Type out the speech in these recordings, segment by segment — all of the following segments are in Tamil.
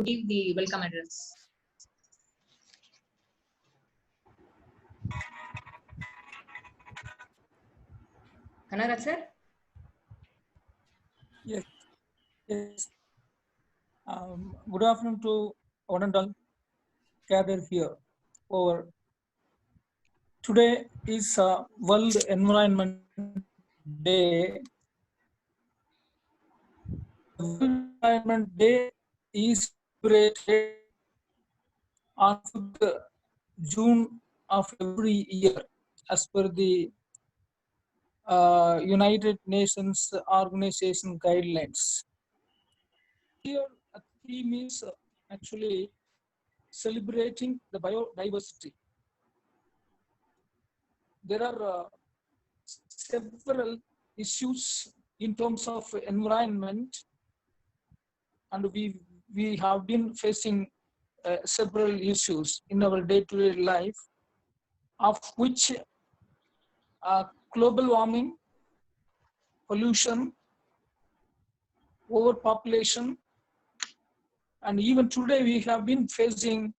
give the welcome address. Kanaraj sir? Yes. Yes. Good afternoon to one and all gathered here. Over. Today is World Environment Day. World Environment Day is celebrated on 5th June of every year as per the United Nations Organization guidelines. Here, the theme is actually celebrating the biodiversity. There are several issues in terms of environment, and we have been facing several issues in our day-to-day life, of which global warming, pollution, overpopulation, and even today we have been facing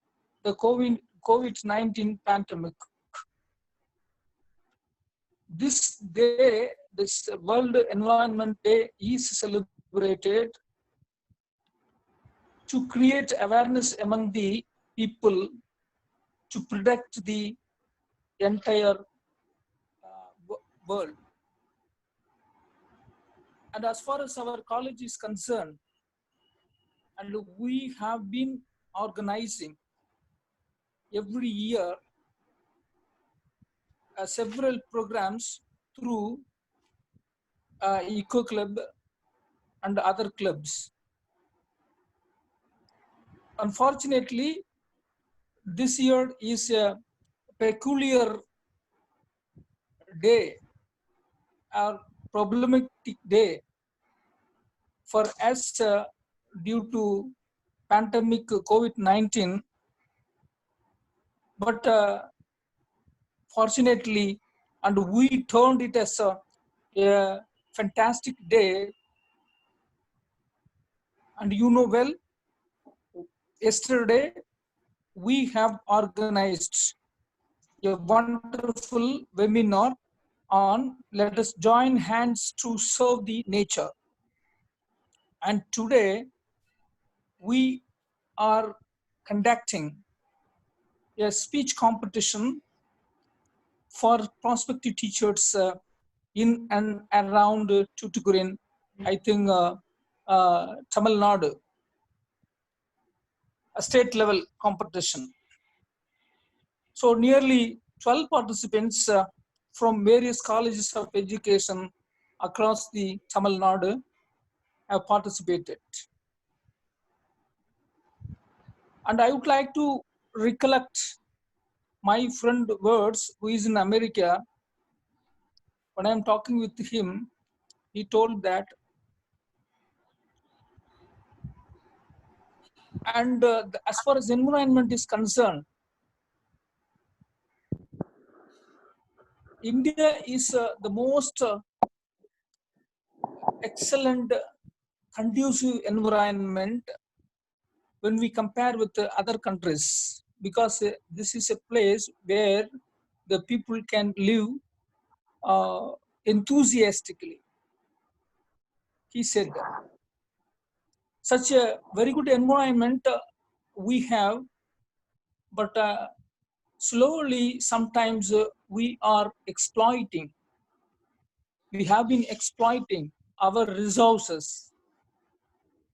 the COVID-19 pandemic. This day, this World Environment Day is celebrated to create awareness among the people to protect the entire world. And as far as our college is concerned, and we have been organizing every year several programs through Eco Club and other clubs. Unfortunately, this year is a peculiar day or problematic day for us due to pandemic COVID-19, but fortunately, and we turned it as a fantastic day. And you know well, yesterday we have organized a wonderful webinar on let us join hands to serve the nature. And today we are conducting a speech competition for prospective teachers in and around Tuticorin, I think Tamil Nadu, a state level competition. So nearly 12 participants from various colleges of education across the Tamil Nadu have participated. And I would like to recollect my friend words who is in America. When I'm talking with him, he told that, and as far as environment is concerned, India is the most excellent, conducive environment when we compare with other countries, because this is a place where the people can live enthusiastically. He said that. Such a very good environment we have, but slowly sometimes we are exploiting. We have been exploiting our resources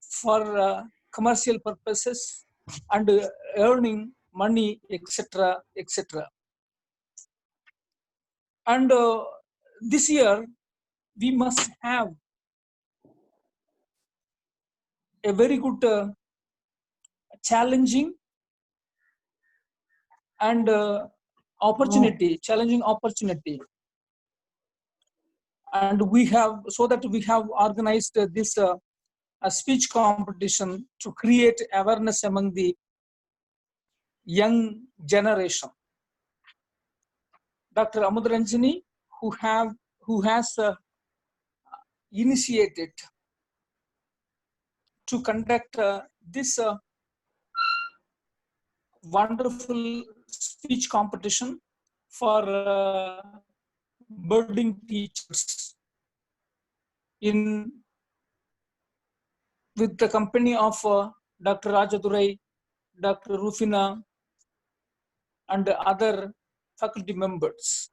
for commercial purposes and earning money, etc., etc. And this year we must have a very good challenging and challenging opportunity. And we have, so that we have organized this a speech competition to create awareness among the young generation. Dr. Amudaranjani, who has initiated to conduct this wonderful speech competition for budding teachers in with the company of Dr. Rajadurai, Dr. Rufina, and other faculty members.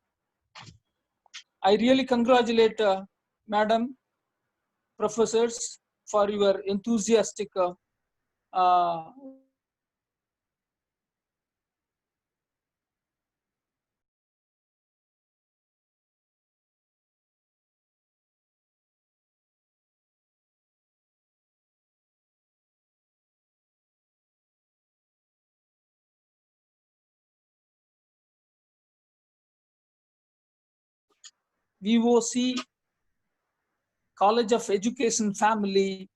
I really congratulate Madam, professors, for your enthusiastic VOC College of Education family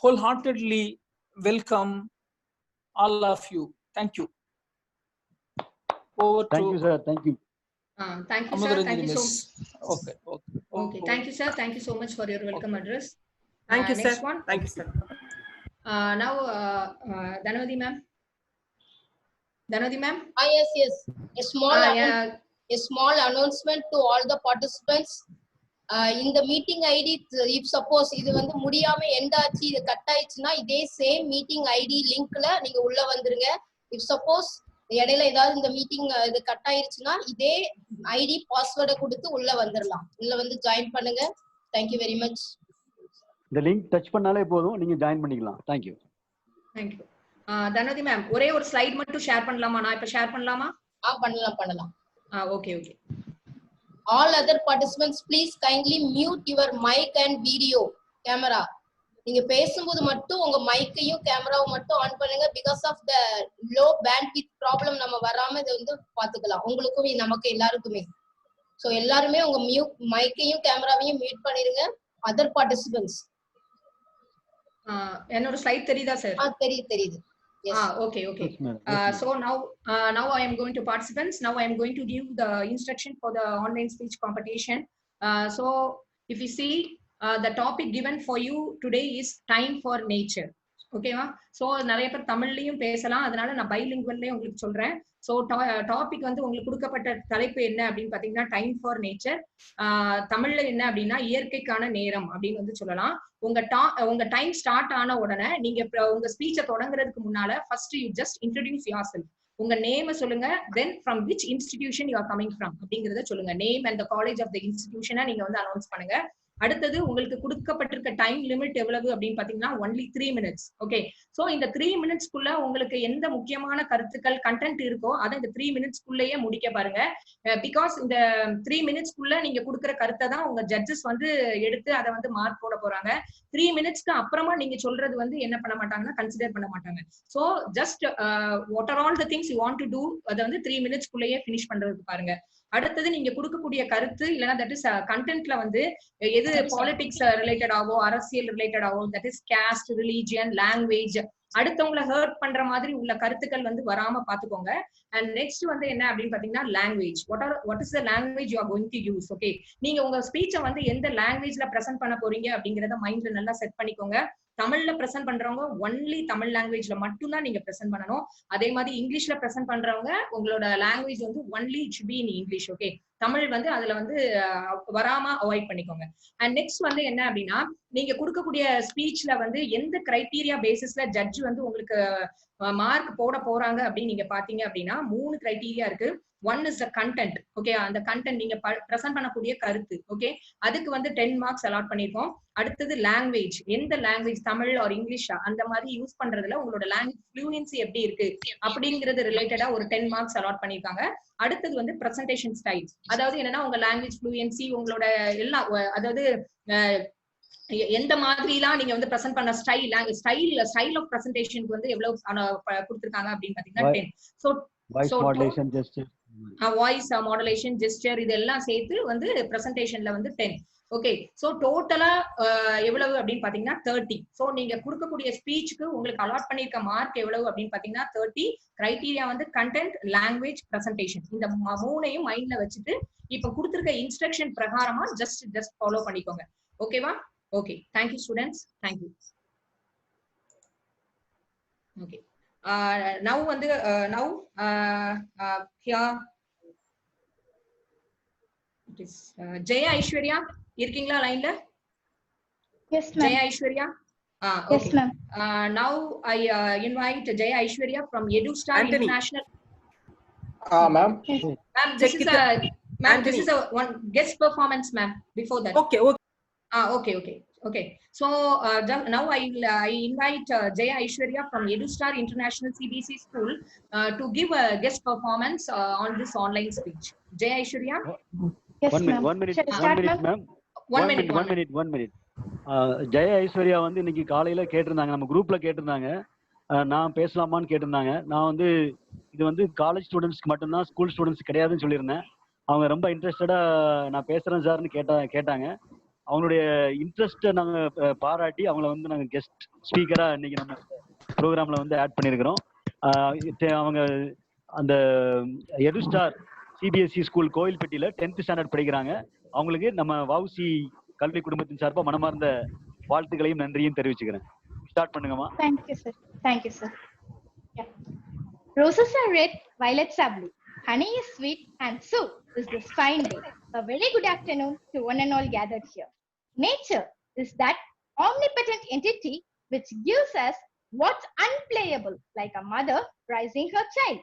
wholeheartedly welcome all of you. Thank you. Over Thank to you, sir. Thank you. Thank you, sir. Thank you so Miss. Okay. Okay. Thank you, sir. Thank you so much for your welcome address. Thank you, next sir. one. Thank you, sir. Now, Dhanavati ma'am. Dhanavati ma'am. Yes. A small announcement to all the participants. In the meeting ID, if suppose இது வந்து முடியாம எண்ட் ஆச்சு, இது கட் ஆயிடுச்சுன்னா இதே சேம் மீட்டிங் ஐடி லிங்க்ல நீங்க உள்ள வந்துருங்க. இஃப் சப்போஸ் இடையில ஏதாவது இந்த மீட்டிங் இது கட் ஆயிருச்சுன்னா இதே ஐடி பாஸ்வேர்டை கொடுத்து உள்ள வந்துடலாம். உள்ள வந்து ஜாயின் பண்ணுங்க. Thank you very much. இந்த லிங்க் டச் பண்ணாலே போதும், நீங்க ஜாயின் பண்ணிக்கலாம். தேங்க்யூ. தேங்க்யூ. தனதி மேம், ஒரே ஒரு ஸ்லைட் மட்டும் ஷேர் பண்ணலாமா? நான் இப்ப ஷேர் பண்ணலாமா? பண்ணலாம். Okay. All other participants, please kindly mute your mic and video camera. நீங்க பேசும்போது மட்டும் உங்க மைக்கையும் கேமராவும் மட்டும் ஆன் பண்ணுங்க. Because of the low bandwidth problem நம்ம வராம இதை வந்து பாத்துக்கலாம், உங்களுக்கும் நமக்கு எல்லாருக்குமே. ஸோ எல்லாருமே உங்க மைக்கையும் கேமராவையும் மியூட் பண்ணிருங்க. அதர் பார்ட்டிசிபென்ட்ஸ் என்னோட ஸ்லைட் தெரியுதா சார்? தெரியுது. Okay. So now I am going to participants. Now I am going to give the instruction for the online speech competition. So if you see, the topic given for you today is time for nature. ஓகேவா? ஸோ நிறைய பேர் தமிழ்லையும் பேசலாம், அதனால நான் பைலிங்குவல்லையும் உங்களுக்கு சொல்றேன். ஸோ டாபிக் வந்து உங்களுக்கு கொடுக்கப்பட்ட தலைப்பு என்ன அப்படின்னு பாத்தீங்கன்னா டைம் ஃபார் நேச்சர். தமிழ்ல என்ன அப்படின்னா இயற்கைக்கான நேரம் அப்படின்னு வந்து சொல்லலாம். உங்க டைம் ஸ்டார்ட் ஆன உடனே நீங்க உங்க ஸ்பீச்சை தொடங்குறதுக்கு முன்னால first you just introduce yourself. உங்க நேம் சொல்லுங்க, then from which institution you are coming from அப்படிங்கறத சொல்லுங்க. Name and college of the இன்ஸ்டிடியூஷனை நீங்க வந்து அனௌன்ஸ் பண்ணுங்க. அடுத்தது உங்களுக்கு கொடுக்கப்பட்டிருக்க டைம் லிமிட் எவ்வளவு அப்படின்னு பாத்தீங்கன்னா only 3 minutes. ஓகே, சோ இந்த 3 minutesக்குள்ள உங்களுக்கு எந்த முக்கியமான கருத்துக்கள் கண்டென்ட் இருக்கோ அதை இந்த 3 minutesக்குள்ளேயே முடிக்க பாருங்க. பிகாஸ் இந்த 3 minutesக்குள்ள நீங்க கொடுக்குற கருத்தை தான் உங்க ஜட்ஜஸ் வந்து எடுத்து அதை வந்து மார்க் போட போறாங்க. 3 minutesக்கு அப்புறமா நீங்க சொல்றது வந்து என்ன பண்ண மாட்டாங்கன்னா கன்சிடர் பண்ண மாட்டாங்க. So just what are all the things you want to do அதை வந்து 3 minutesக்குள்ளேயே ஃபினிஷ் பண்றதுக்கு பாருங்க. அடுத்தது நீங்க கொடுக்கக்கூடிய கருத்து இல்லைன்னா தட் இஸ் கண்டென்ட்ல வந்து எது பாலிடிக்ஸ் ரிலேட்டட் ஆகோ, அரசியல் ரிலேட்டட் ஆகோ, that is caste, religion, language, அடுத்தவங்களை ஹர்ட் பண்ற மாதிரி உள்ள கருத்துக்கள் வந்து வராம பாத்துக்கோங்க. அண்ட் நெக்ஸ்ட் வந்து என்ன அப்படின்னு பாத்தீங்கன்னா language. What is the language you are going to use. Okay, நீங்க உங்க ஸ்பீச்சை வந்து எந்த லாங்குவேஜ்ல பிரசன்ட் பண்ண போறீங்க அப்படிங்கறத மைண்ட்ல நல்லா செட் பண்ணிக்கோங்க. தமிழ்ல பிரசன்ட் பண்றவங்க ஒன்லி தமிழ் லாங்குவேஜ்ல மட்டும்தான் நீங்க பிரசன்ட் பண்ணணும். அதே மாதிரி இங்கிலீஷ்ல பிரசன்ட் பண்றவங்க உங்களோட லாங்குவேஜ் வந்து only it should be in English. Okay, Tamil வந்து அதுல வந்து வராம அவாய்ட் பண்ணிக்கோங்க. அண்ட் நெக்ஸ்ட் வந்து என்ன அப்படின்னா நீங்க கொடுக்கக்கூடிய ஸ்பீச்ல வந்து எந்த கிரைட்டீரியா பேசிஸ்ல ஜட்ஜ் வந்து உங்களுக்கு மார்க் போட போறாங்க அப்படின்னு நீங்க பாத்தீங்க அப்படின்னா 3 கிரைட்டீரியா இருக்கு. One is the content. Okay, அந்த கண்டென்ட் நீங்க பிரசன்ட் பண்ணக்கூடிய கருத்து. ஓகே, அதுக்கு வந்து 10 மார்க்ஸ் அலாட் பண்ணிருக்கோம். அடுத்தது லாங்குவேஜ், எந்த லாங்குவேஜ் தமிழ் ஆர் இங்கிலீஷா அந்த மாதிரி யூஸ் பண்றதுல உங்களோட லாங்குவேஜ் ஃப்ளூயன்சி எப்படி இருக்கு அப்படிங்கிறது ரிலேட்டடா ஒரு 10 மார்க்ஸ் அலாட் பண்ணிருக்காங்க. அடுத்தது வந்து பிரசன்டேஷன் ஸ்டைல், அதாவது என்னன்னா உங்க லாங்குவேஜ் ஃப்ளூயன்சி, உங்களோட எல்லா அதாவது எந்த மாதிரிலாம் நீங்க வந்து பிரசன்ட் பண்ண ஸ்டைல் ஆஃப் பிரசன்டேஷனுக்கு வந்து எவ்வளவு கொடுத்திருக்காங்க அப்படின்னு பாத்தீங்கன்னா 10. சோ வாய்ஸ் மாடுலேஷன், ஜெஸ்டர் இதெல்லாம் சேர்த்து வந்து பிரசன்டேஷன்ல வந்து 10. ஓகே, சோ டோட்டலா எவ்வளவு அப்படின்னு பாத்தீங்கன்னா 30. சோ நீங்க கொடுக்கக்கூடிய ஸ்பீச்சுக்கு உங்களுக்கு அலாட் பண்ணிருக்க மார்க் எவ்வளவு அப்படின்னு பாத்தீங்கன்னா 30. கிரைட்டீரியா வந்து கண்டென்ட், லாங்குவேஜ், பிரசன்டேஷன். இந்த 3ஐயும் மைண்ட்ல வச்சுட்டு இப்ப கொடுத்திருக்க இன்ஸ்ட்ரக்ஷன் பிரகாரமா ஜஸ்ட் ஃபாலோ பண்ணிக்கோங்க. ஓகேவா? Okay, thank you students. Thank you. Okay. Now here it is Jaya Aishwarya இருக்கீங்களா லைன்ல? Yes, ma'am. Jaya Aishwarya. Yes, Okay. ma'am. Now I invite Jaya Aishwarya from EduStar Anthony. International. Ma'am. Ma'am, this is a one guest performance, ma'am. Before that. Okay. Okay. So now I invite Jaya Aishwarya from EduStar International CBC School to give a guest performance on this online speech. Jaya Aishwarya. Yes, One minute, ma'am. one minute, Shall I one start, minute, ma'am? ma'am. One minute. ஜெய ஐஸ்வர்யா வந்து இன்னைக்கு காலையில கேட்டிருந்தாங்க, நம்ம குரூப்ல கேட்டிருந்தாங்க, நான் பேசலாமான்னு கேட்டிருந்தாங்க. நான் வந்து இது வந்து காலேஜ் ஸ்டூடெண்ட்ஸ்க்கு மட்டும்தான், ஸ்கூல் ஸ்டூடெண்ட்ஸ் கிடையாதுன்னு சொல்லியிருந்தேன். அவங்க ரொம்ப இன்ட்ரெஸ்டடா நான் பேசுறேன் சார்னு கேட்டாங்க. அவங்களுடைய இன்ட்ரெஸ்ட்டை நாங்கள் பாராட்டி அவங்கள வந்து நாங்கள் கெஸ்ட் ஸ்பீக்கரா இன்னைக்கு நம்ம ப்ரோக்ராம்ல வந்து ஆட் பண்ணியிருக்கிறோம். அவங்க அந்த EduStar CBSE ஸ்கூல் கோயில்பட்டியில 10th ஸ்டாண்டர்ட் படிக்கிறாங்க. அவங்களுக்கு நம்ம வஉசி கல்வி குடும்பத்தின் சார்பா மனமார்ந்த வாழ்த்துக்களையும் நன்றியும் தெரிவிச்சுக்கிறேன். Start பண்ணுங்கம்மா. Thank you, sir. Yeah. Roses are red, violets are blue. Honey is sweet, and so is this fine day. A very good afternoon to one and all gathered here. Nature is that omnipotent entity which gives us what's unplayable, like a mother raising her child.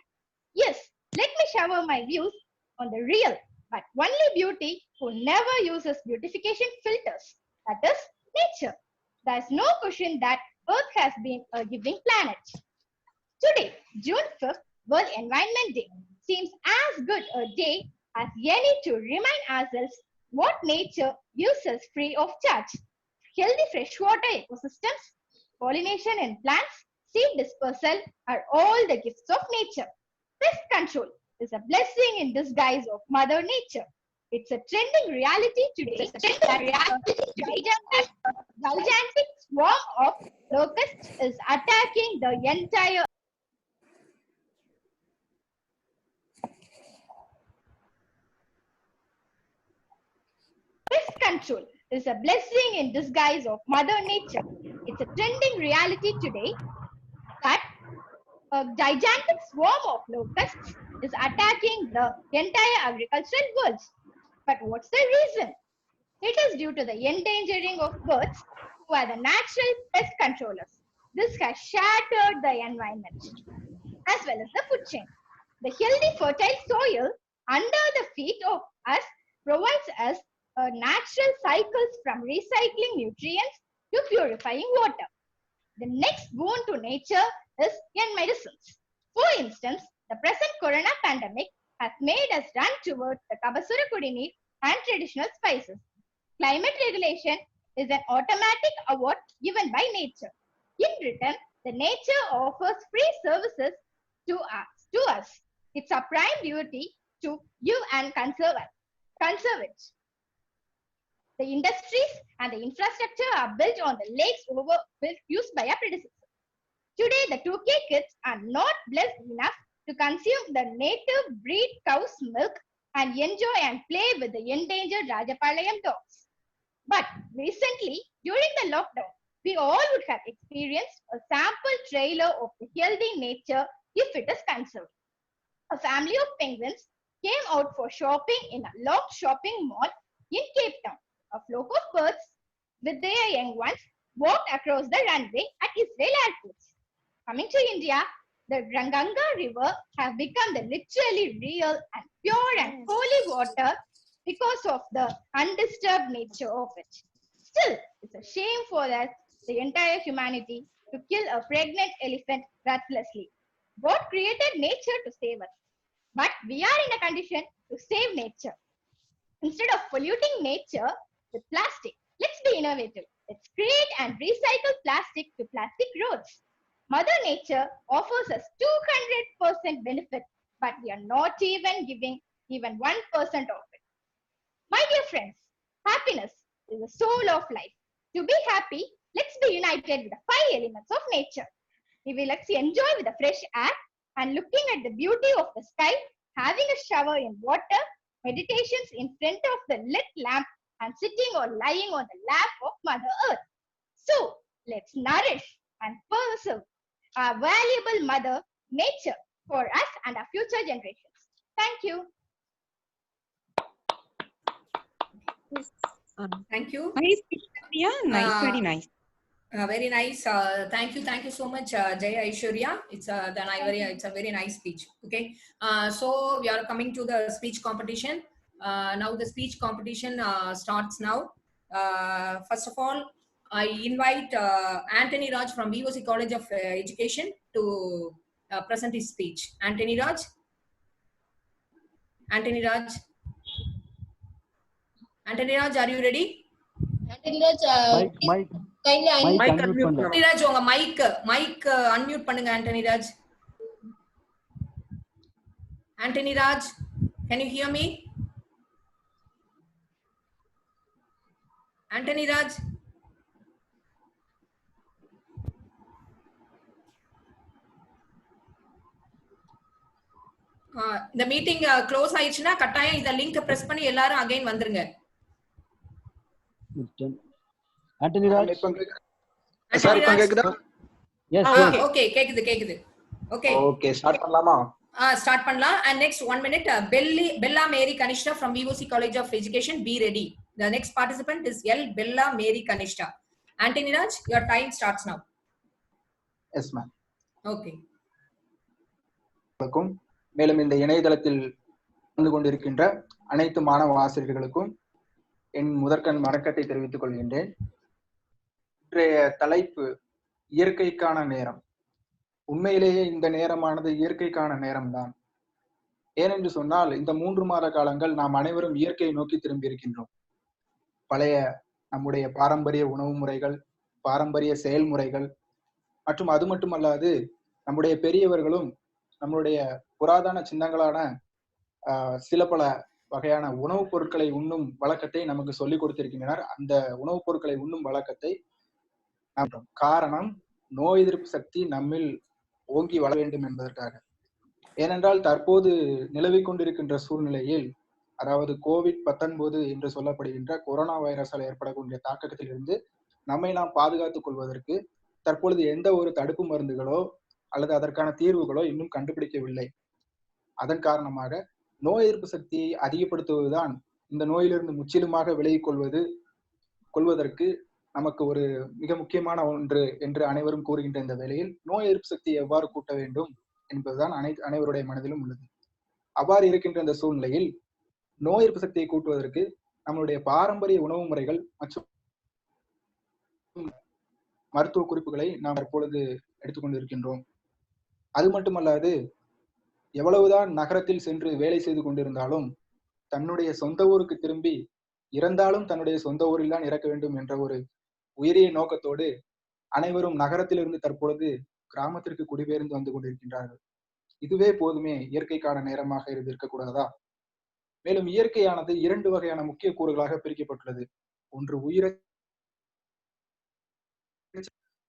Yes, let me shower my views on the real, but only beauty who never uses beautification filters. That is nature. There's no question that Earth has been a giving planet. Today, June 5th, World Environment Day, seems as good a day as any to remind ourselves what nature gives us free of charge. Healthy freshwater ecosystems, pollination in plants, seed dispersal are all the gifts of nature. Pest control is a blessing in disguise of Mother Nature. It's a trending reality today that a gigantic swarm of locusts is attacking the entire Pest control is a blessing in disguise of Mother Nature. It's a trending reality today that a gigantic swarm of locusts is attacking the entire agricultural world. But what's the reason? It is due to the endangering of birds who are the natural pest controllers. This has shattered the environment as well as the food chain. The healthy fertile soil under the feet of us provides us natural cycles from recycling nutrients to purifying water. The next boon to nature is in medicines. For instance, the present corona pandemic has made us run towards the Kabasura Kudineer and traditional spices. Climate regulation is an automatic award given by nature. In return, the nature offers free services to us. It's our prime duty to give and conserve it. The industries and the infrastructure are built on the lakes used by our predecessors. Today, the 2K kids are not blessed enough to consume the native breed cow's milk and enjoy and play with the endangered Rajapalayam dogs. But recently, during the lockdown, we all would have experienced a sample trailer of the healthy nature if it is conserved. A family of penguins came out for shopping in a locked shopping mall in Cape Town. A flock of birds with their young ones walked across the runway at Israel airports. Coming to India, the Ganga River has become the literally real and pure and holy water because of the undisturbed nature of it. Still, it's a shame for us, the entire humanity, to kill a pregnant elephant ruthlessly. God created nature to save us, but we are in a condition to save nature. Instead of polluting nature with plastic, let's be innovative. Let's create and recycle plastic to plastic roads. Mother Nature offers us 200% benefit, but we are not even giving even 1% of it. My dear friends, happiness is the soul of life. To be happy, let's be united with the 5 elements of nature. Let's enjoy with the fresh air and looking at the beauty of the sky, having a shower in water, meditations in front of the lit lamp, and sitting or lying on the lap of Mother Earth. So, let's nourish and preserve our valuable mother, nature, for us and our future generations. Thank you. Thank you. Nice, yeah, nice, very nice. Very nice. Thank you so much, Jaya Aishwarya. It's a very nice speech. Okay. So we are coming to the speech competition. Now the speech competition starts now. First of all, I invite Anthony Raj from VOC College of Education to present his speech. Anthony Raj. Anthony Raj, are you ready? Anthony Raj, Mike, kindly mic unmute பண்ணு. Anthony Raj, உங்க mic unmute பண்ணுங்க Anthony Raj. Anthony Raj, can you hear me? Anthony Raj. இந்த மீட்டிங் க்ளோஸ் ஆயிடுச்சுன்னா கட்டாயம் இந்த லிங்க் பிரஸ் பண்ணி எல்லாரும் அகைன் வந்துருங்க. ஆண்டனி ராஜ் சார் இப்போ கேக்குதா? எஸ் ஓகே கேக்குது. ஓகே ஸ்டார்ட் பண்ணலாமா? ஸ்டார்ட் பண்ணலாம். And next 1 minute Bella Mary Kanishta from VOC College of Education, be ready. The next participant is L Bella Mary Kanishta. Anthony Raj, your time starts now. Yes ma'am. Okay. மேலும் இந்த இணையதளத்தில் வந்து கொண்டிருக்கின்ற அனைத்து மாணவ ஆசிரியர்களுக்கும் என் முதற்கண் வணக்கத்தை தெரிவித்துக் கொள்கின்றேன். இன்றைய தலைப்பு இயற்கைக்கான நேரம். உண்மையிலேயே இந்த நேரமானது இயற்கைக்கான நேரம்தான். ஏனென்று சொன்னால் இந்த 3 மாத காலங்கள் நாம் அனைவரும் இயற்கையை நோக்கி திரும்பி இருக்கின்றோம். பழைய நம்முடைய பாரம்பரிய உணவு முறைகள், பாரம்பரிய செயல்முறைகள் மற்றும் அது மட்டுமல்லாது நம்முடைய பெரியவர்களும் நம்மளுடைய புராதன சின்னங்களான சில பல வகையான உணவுப் பொருட்களை உண்ணும் வழக்கத்தை நமக்கு சொல்லிக் கொடுத்திருக்கின்றனர். அந்த உணவுப் பொருட்களை உண்ணும் வழக்கத்தை காரணம் நோய் எதிர்ப்பு சக்தி நம்மில் ஓங்கி வளர வேண்டும் என்பதற்காக. ஏனென்றால் தற்போது நிலவிக் கொண்டிருக்கின்ற சூழ்நிலையில், அதாவது COVID-19 என்று சொல்லப்படுகின்ற கொரோனா வைரஸால் ஏற்படக்கூடிய தாக்கத்திலிருந்து நம்மை நாம் பாதுகாத்துக் கொள்வதற்கு தற்பொழுது எந்த ஒரு தடுப்பு மருந்துகளோ அல்லது அதற்கான தீர்வுகளோ இன்னும் கண்டுபிடிக்கவில்லை. அதன் காரணமாக நோய் எதிர்ப்பு சக்தியை அதிகப்படுத்துவதுதான் இந்த நோயிலிருந்து முற்றிலுமாக விலகிக் கொள்வதற்கு நமக்கு ஒரு மிக முக்கியமான ஒன்று என்று அனைவரும் கூறுகின்ற இந்த வேளையில் நோய் எதிர்ப்பு சக்தியை எவ்வாறு கூட்ட வேண்டும் என்பதுதான் அனைவருடைய மனதிலும் உள்ளது. அவ்வாறு இருக்கின்ற இந்த சூழ்நிலையில் நோய் எதிர்ப்பு சக்தியை கூட்டுவதற்கு நம்மளுடைய பாரம்பரிய உணவு முறைகள் மற்றும் மருத்துவ குறிப்புகளை நாம் தற்பொழுது எடுத்துக்கொண்டு இருக்கின்றோம். அது மட்டுமல்லாது எவ்வளவுதான் நகரத்தில் சென்று வேலை செய்து கொண்டிருந்தாலும் தன்னுடைய சொந்த ஊருக்கு திரும்பி இறந்தாலும் தன்னுடைய சொந்த ஊரில் தான் இறக்க வேண்டும் என்ற ஒரு உயரிய நோக்கத்தோடு அனைவரும் நகரத்திலிருந்து தற்பொழுது கிராமத்திற்கு குடிபெயர்ந்து வந்து கொண்டிருக்கின்றார்கள். இதுவே போதுமே இயற்கைக்கான நேரமாக இருக்கக்கூடாதா? மேலும் இயற்கையானது 2 வகையான முக்கிய கூறுகளாக பிரிக்கப்பட்டுள்ளது. ஒன்று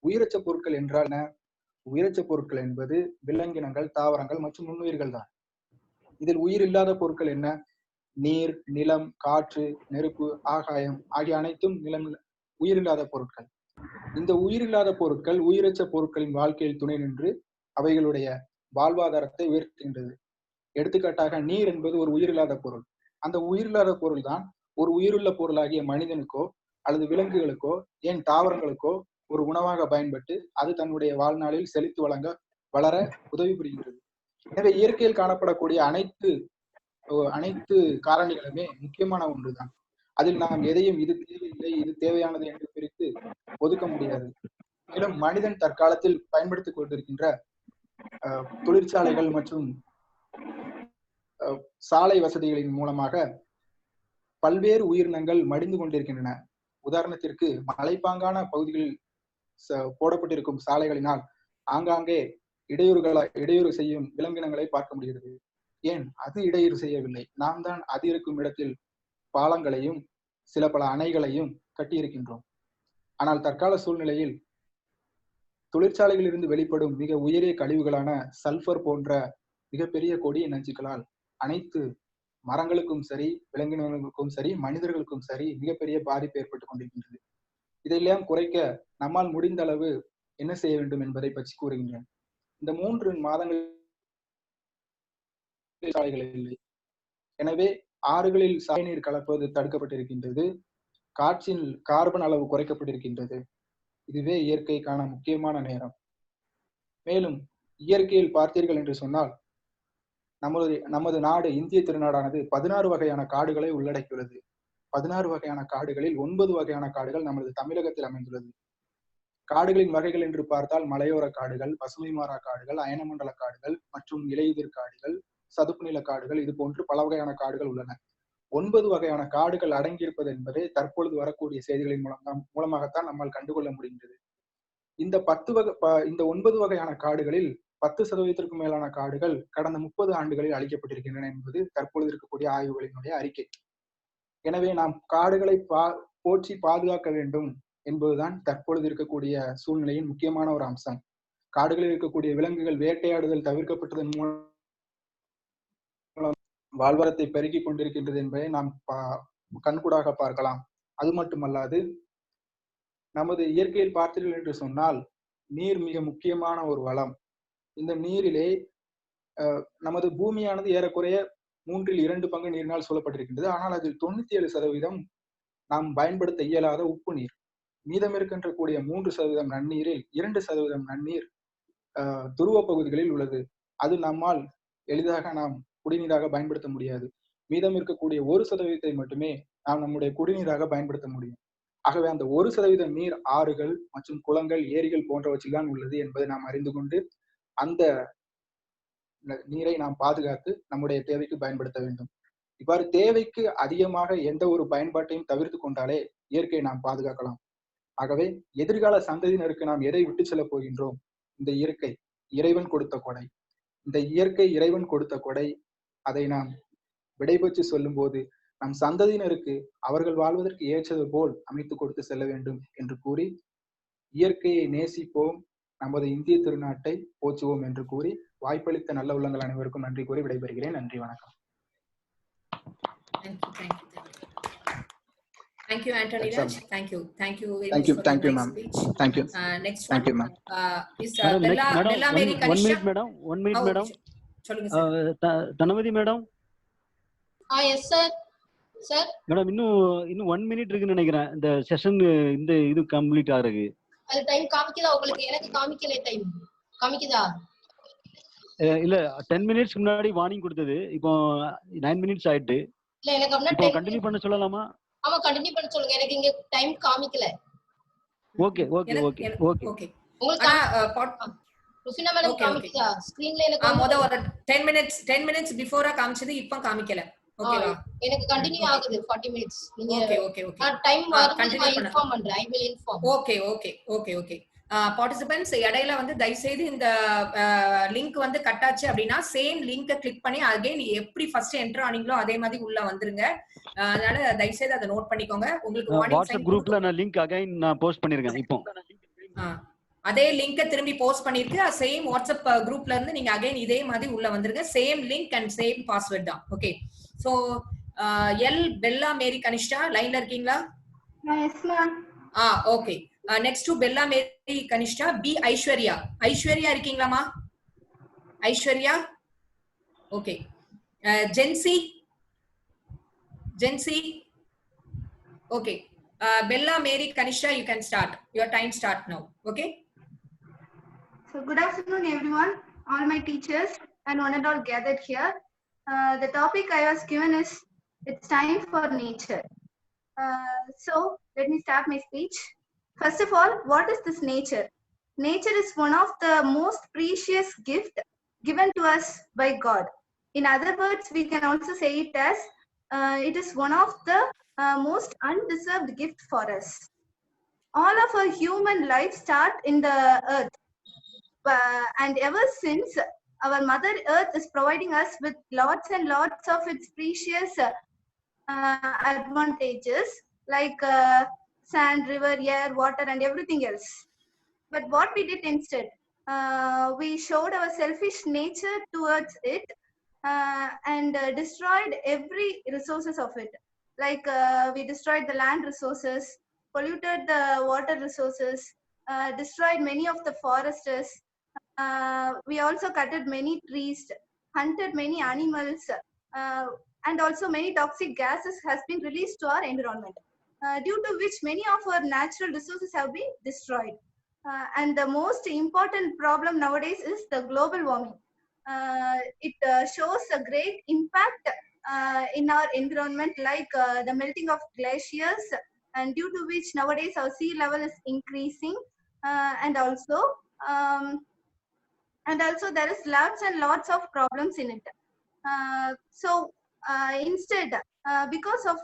உயிரச்ச பொருட்கள் என்றால் என்ன? உயிரச்ச பொருட்கள் என்பது விலங்கினங்கள், தாவரங்கள் மற்றும் நுண்ணுயிர்கள் தான். இதில் உயிர் இல்லாத பொருட்கள் என்ன? நீர், நிலம், காற்று, நெருப்பு, ஆகாயம் ஆகிய அனைத்தும் உயிரில்லாத பொருட்கள். இந்த உயிரில்லாத பொருட்கள் உயிரச்ச பொருட்களின் வாழ்க்கையில் துணை நின்று அவைகளுடைய வாழ்வாதாரத்தை உயர்த்துகின்றது. எடுத்துக்காட்டாக நீர் என்பது ஒரு உயிரில்லாத பொருள். அந்த உயிரில்லாத பொருள் தான் ஒரு உயிருள்ள பொருளாகிய மனிதனுக்கோ அல்லது விலங்குகளுக்கோ ஏன் தாவரங்களுக்கோ ஒரு உணவாக பயன்பட்டு அது தன்னுடைய வாழ்நாளில் செழித்து வளர உதவி புரிகின்றது. எனவே இயற்கையில் காணப்படக்கூடிய அனைத்து காரணிகளுமே முக்கியமான ஒன்றுதான். அதில் நாம் எதையும் இது தேவையில்லை, இது தேவையானது என்று பிரித்து ஒதுக்க முடியாது. மேலும் மனிதன் தற்காலத்தில் பயன்படுத்திக் கொண்டிருக்கின்ற தொழிற்சாலைகள் மற்றும் சாலை வசதிகளின் மூலமாக பல்வேறு உயிரினங்கள் மடிந்து கொண்டிருக்கின்றன. உதாரணத்திற்கு மலைப்பாங்கான பகுதிகளில் போடப்பட்டிருக்கும் சாலைகளினால் ஆங்காங்கே இடையூறு செய்யும் விலங்கினங்களை பார்க்க முடிகிறது. ஏன் அது இடையூறு செய்யவில்லை? நாம் தான் அது இருக்கும் இடத்தில் பாலங்களையும் சில பல அணைகளையும் கட்டியிருக்கின்றோம். ஆனால் தற்கால சூழ்நிலையில் தொழிற்சாலைகளில் இருந்து வெளிப்படும் மிக உயரிய கழிவுகளான சல்பர் போன்ற மிகப்பெரிய கொடிய நச்சுக்களால் அனைத்து மரங்களுக்கும் சரி, விலங்கினங்களுக்கும் சரி, மனிதர்களுக்கும் சரி மிகப்பெரிய பாதிப்பு ஏற்பட்டுக் கொண்டிருக்கின்றது. இதையெல்லாம் குறைக்க நம்மால் முடிந்த அளவு என்ன செய்ய வேண்டும் என்பதை பற்றி கூறுகின்றேன். இந்த 3 மாதங்கள் சாலைகள் இல்லை. எனவே ஆறுகளில் சாலை நீர் கலப்பது தடுக்கப்பட்டிருக்கின்றது. காற்றில் கார்பன் அளவு குறைக்கப்பட்டிருக்கின்றது. இதுவே இயற்கைக்கான முக்கியமான நேரம். மேலும் இயற்கையில் பார்த்தீர்கள் என்று சொன்னால் நமது நாடு இந்திய திருநாடானது 16 வகையான காடுகளை உள்ளடக்கியுள்ளது. 16 வகையான காடுகளில் 9 வகையான காடுகள் நமது தமிழகத்தில் அமைந்துள்ளது. காடுகளின் வகைகள் என்று பார்த்தால் மலையோர காடுகள், பசுமை மாறா காடுகள், அயனமண்டல காடுகள் மற்றும் இலையுதிர் காடுகள், சதுப்பு நில காடுகள், இது போன்று பல வகையான காடுகள் உள்ளன. 9 வகையான காடுகள் அடங்கியிருப்பது என்பது தற்பொழுது வரக்கூடிய செய்திகளின் மூலமாகத்தான் நம்மால் கண்டுகொள்ள முடிகின்றது. இந்த 9 வகையான காடுகளில் 10% மேலான காடுகள் கடந்த 30 ஆண்டுகளில் அழிக்கப்பட்டிருக்கின்றன என்பது தற்பொழுது இருக்கக்கூடிய ஆய்வுகளினுடைய அறிக்கை. எனவே நாம் காடுகளை போற்றி பாதுகாக்க வேண்டும் என்பதுதான் தற்பொழுது இருக்கக்கூடிய சூழ்நிலையின் முக்கியமான ஒரு அம்சம். காடுகளில் இருக்கக்கூடிய விலங்குகள் வேட்டையாடுதல் தவிர்க்கப்பட்டதன் மூலம் வாழ்வாரத்தை பெருக்கிக் கொண்டிருக்கின்றது என்பதை நாம் கண்கூடாக பார்க்கலாம். அது மட்டுமல்லாது நமது இயற்கையில் பார்த்தீர்கள் என்று சொன்னால் நீர் மிக முக்கியமான ஒரு வளம். இந்த நீரிலே நமது பூமியானது ஏறக்குறைய 2/3 நீரினால் சூழப்பட்டிருக்கின்றது. ஆனால் அதில் 97% நாம் பயன்படுத்த இயலாத உப்பு நீர். மீதம் இருக்கின்ற கூடிய 3% நன்னீரில் 2% நன்னீர் துருவ பகுதிகளில் உள்ளது. அது நம்மால் எளிதாக நாம் குடிநீராக பயன்படுத்த முடியாது. மீதம் இருக்கக்கூடிய 1% மட்டுமே நாம் நம்முடைய குடிநீராக பயன்படுத்த முடியும். ஆகவே அந்த 1% நீர் ஆறுகள் மற்றும் குளங்கள், ஏரிகள் போன்றவற்றில் தான் உள்ளது என்பதை நாம் அறிந்து கொண்டு அந்த நீரை நாம் பாதுகாத்து நம்முடைய தேவைக்கு பயன்படுத்த வேண்டும். இவ்வாறு தேவைக்கு அதிகமாக எந்த ஒரு பயன்பாட்டையும் தவிர்த்து கொண்டாலே இயற்கையை நாம் பாதுகாக்கலாம். ஆகவே எதிர்கால சந்ததியினருக்கு நாம் எதை விட்டு செல்ல போகின்றோம்? இந்த இயற்கை இறைவன் கொடுத்த கொடை. இந்த இயற்கை இறைவன் கொடுத்த கொடை. அதை நாம் விடைபெற்று சொல்லும் போது நம் சந்ததியினருக்கு அவர்கள் வாழ்வதற்கு ஏற்றது போல் அமைத்து கொடுத்து செல்ல வேண்டும் என்று கூறி, இயற்கையை நேசிப்போம், நமது இந்திய திருநாட்டை போற்றுவோம் என்று கூறி வாய்ப்பளித்த நல்ல உள்ளங்கள் அனைவருக்கும் நன்றி கூறி விடைபெறுகிறேன். நன்றி, வணக்கம். Thank you, Anthony Raj. Thank you very much for your nice speech. Thank you. Next Thank you, one ma'am. is Bella Mary Kanisha. One minute, madam. சொல்லுங்க sir. Dhanavathi madam. Yes sir. Sir madam இன்னும் 1 minute இருக்குன்னு நினைக்கிறேன். இந்த செஷன் இந்த இது கம்ப்ளீட் ஆகுது. அது டைம் காமிக்குதா உங்களுக்கு? எனக்கு காமிக்கல. டைம் காமிக்குதா? இல்ல 10 minutes முன்னாடி வார்னிங் கொடுத்தது. இப்போ 9 minutes ஆயிட்டு. இல்ல எனக்கு அப்படியே இப்போ கண்டினியூ பண்ண சொல்லலாமா? ஆமா கண்டினியூ பண்ண சொல்லுங்க. எனக்கு இங்க டைம் காமிக்கல. ஓகே. உங்களுக்கு ருஃபினா மேடம் காமிக்குதா ஸ்கிரீன்ல? எனக்கு மொத ஒரு 10 minutes பிஃபோரா காமிச்சது, இப்போ காமிக்கல. ஓகேவா? எனக்கு கண்டினியூ ஆகுது 40 minutes. நீங்க ஓகே டைம் வரும்போது நான் இன்ஃபார்ம் பண்றேன். I will inform. Okay. Participants இடையில வந்து தயவுசெய்து இந்த லிங்க் வந்து கட்டாச்சு அப்படின்னா சேம் லிங்கை கிளிக் பண்ணி அகைன் எப்படி ஃபர்ஸ்ட் என்டர் ஆனீங்களோ அதே மாதிரி உள்ள வந்துருங்க. அதனால தயவுசெய்து அதை நோட் பண்ணிக்கோங்க. உங்களுக்கு வாட்ஸ்அப் குரூப்ல நான் லிங்க் அகைன் நான் போஸ்ட் பண்ணிருக்கேன். இப்போ அதே லிங்கை திரும்பி போஸ்ட் பண்ணிருக்கு. சேம் வாட்ஸ்அப் குரூப்ல இருந்து நீங்க அகைன் இதே மாதிரி உள்ள வந்துருங்க. Same link and same password தான். ஓகே. சோ பெல்லா மேரி கனிஷ்டா லைன்ல இருக்கீங்களா? Yes ma'am. Okay. Next to Bella Mary Kanishta, B Aishwarya. Aishwarya இருக்கீங்களாமா? Aishwarya? Okay. Jency? Okay. Bella Mary Kanishta, you can start. Your time start now. Okay? So good afternoon everyone, all my teachers and one and all gathered here. The topic I was given is it's time for nature. So let me start my speech. First of all, what is this nature? Nature is one of the most precious gift given to us by God. In other words, we can also say it as it is one of the most undeserved gift for us. All of our human life start in the earth, and ever since our mother earth is providing us with lots and lots of its precious advantages like sand, river, air, water and everything else. But what we did instead, we showed our selfish nature towards it and destroyed every resources of it. Like we destroyed the land resources, polluted the water resources, destroyed many of the forests. We also cutted many trees, hunted many animals, and also many toxic gases has been released to our environment, due to which many of our natural resources have been destroyed. And the most important problem nowadays is the global warming. It shows a great impact in our environment, like the melting of glaciers, and due to which nowadays our sea level is increasing, and also there is lots and lots of problems in it. Instead, because of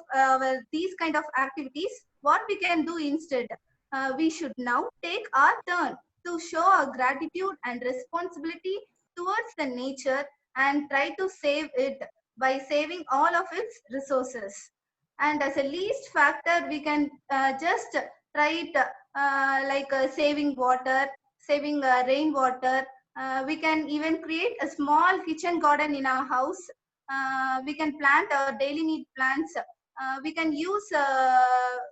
these kind of activities, what we can do instead, we should now take our turn to show our gratitude and responsibility towards the nature and try to save it by saving all of its resources. And as a least factor, we can just try it like saving water, saving rainwater. We can even create a small kitchen garden in our house. We can plant our daily need plants. We can use,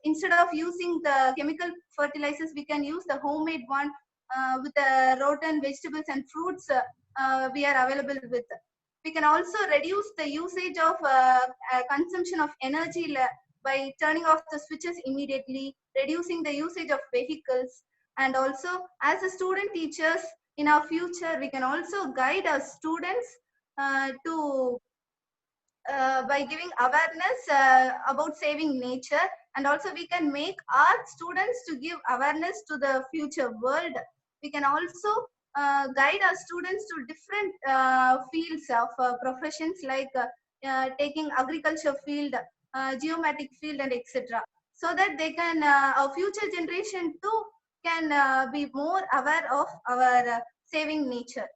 instead of using the chemical fertilizers, we can use the homemade one with the rotten vegetables and fruits we are available with. We can also reduce the usage of consumption of energy by turning off the switches immediately, reducing the usage of vehicles. And also, as a student teachers, in our future, we can also guide our students by giving awareness about saving nature. And also we can make our students to give awareness to the future world. We can also guide our students to different fields of professions, like taking agriculture field, geomatic field, and etc. So that they can, our future generation too can be more aware of our saving nature.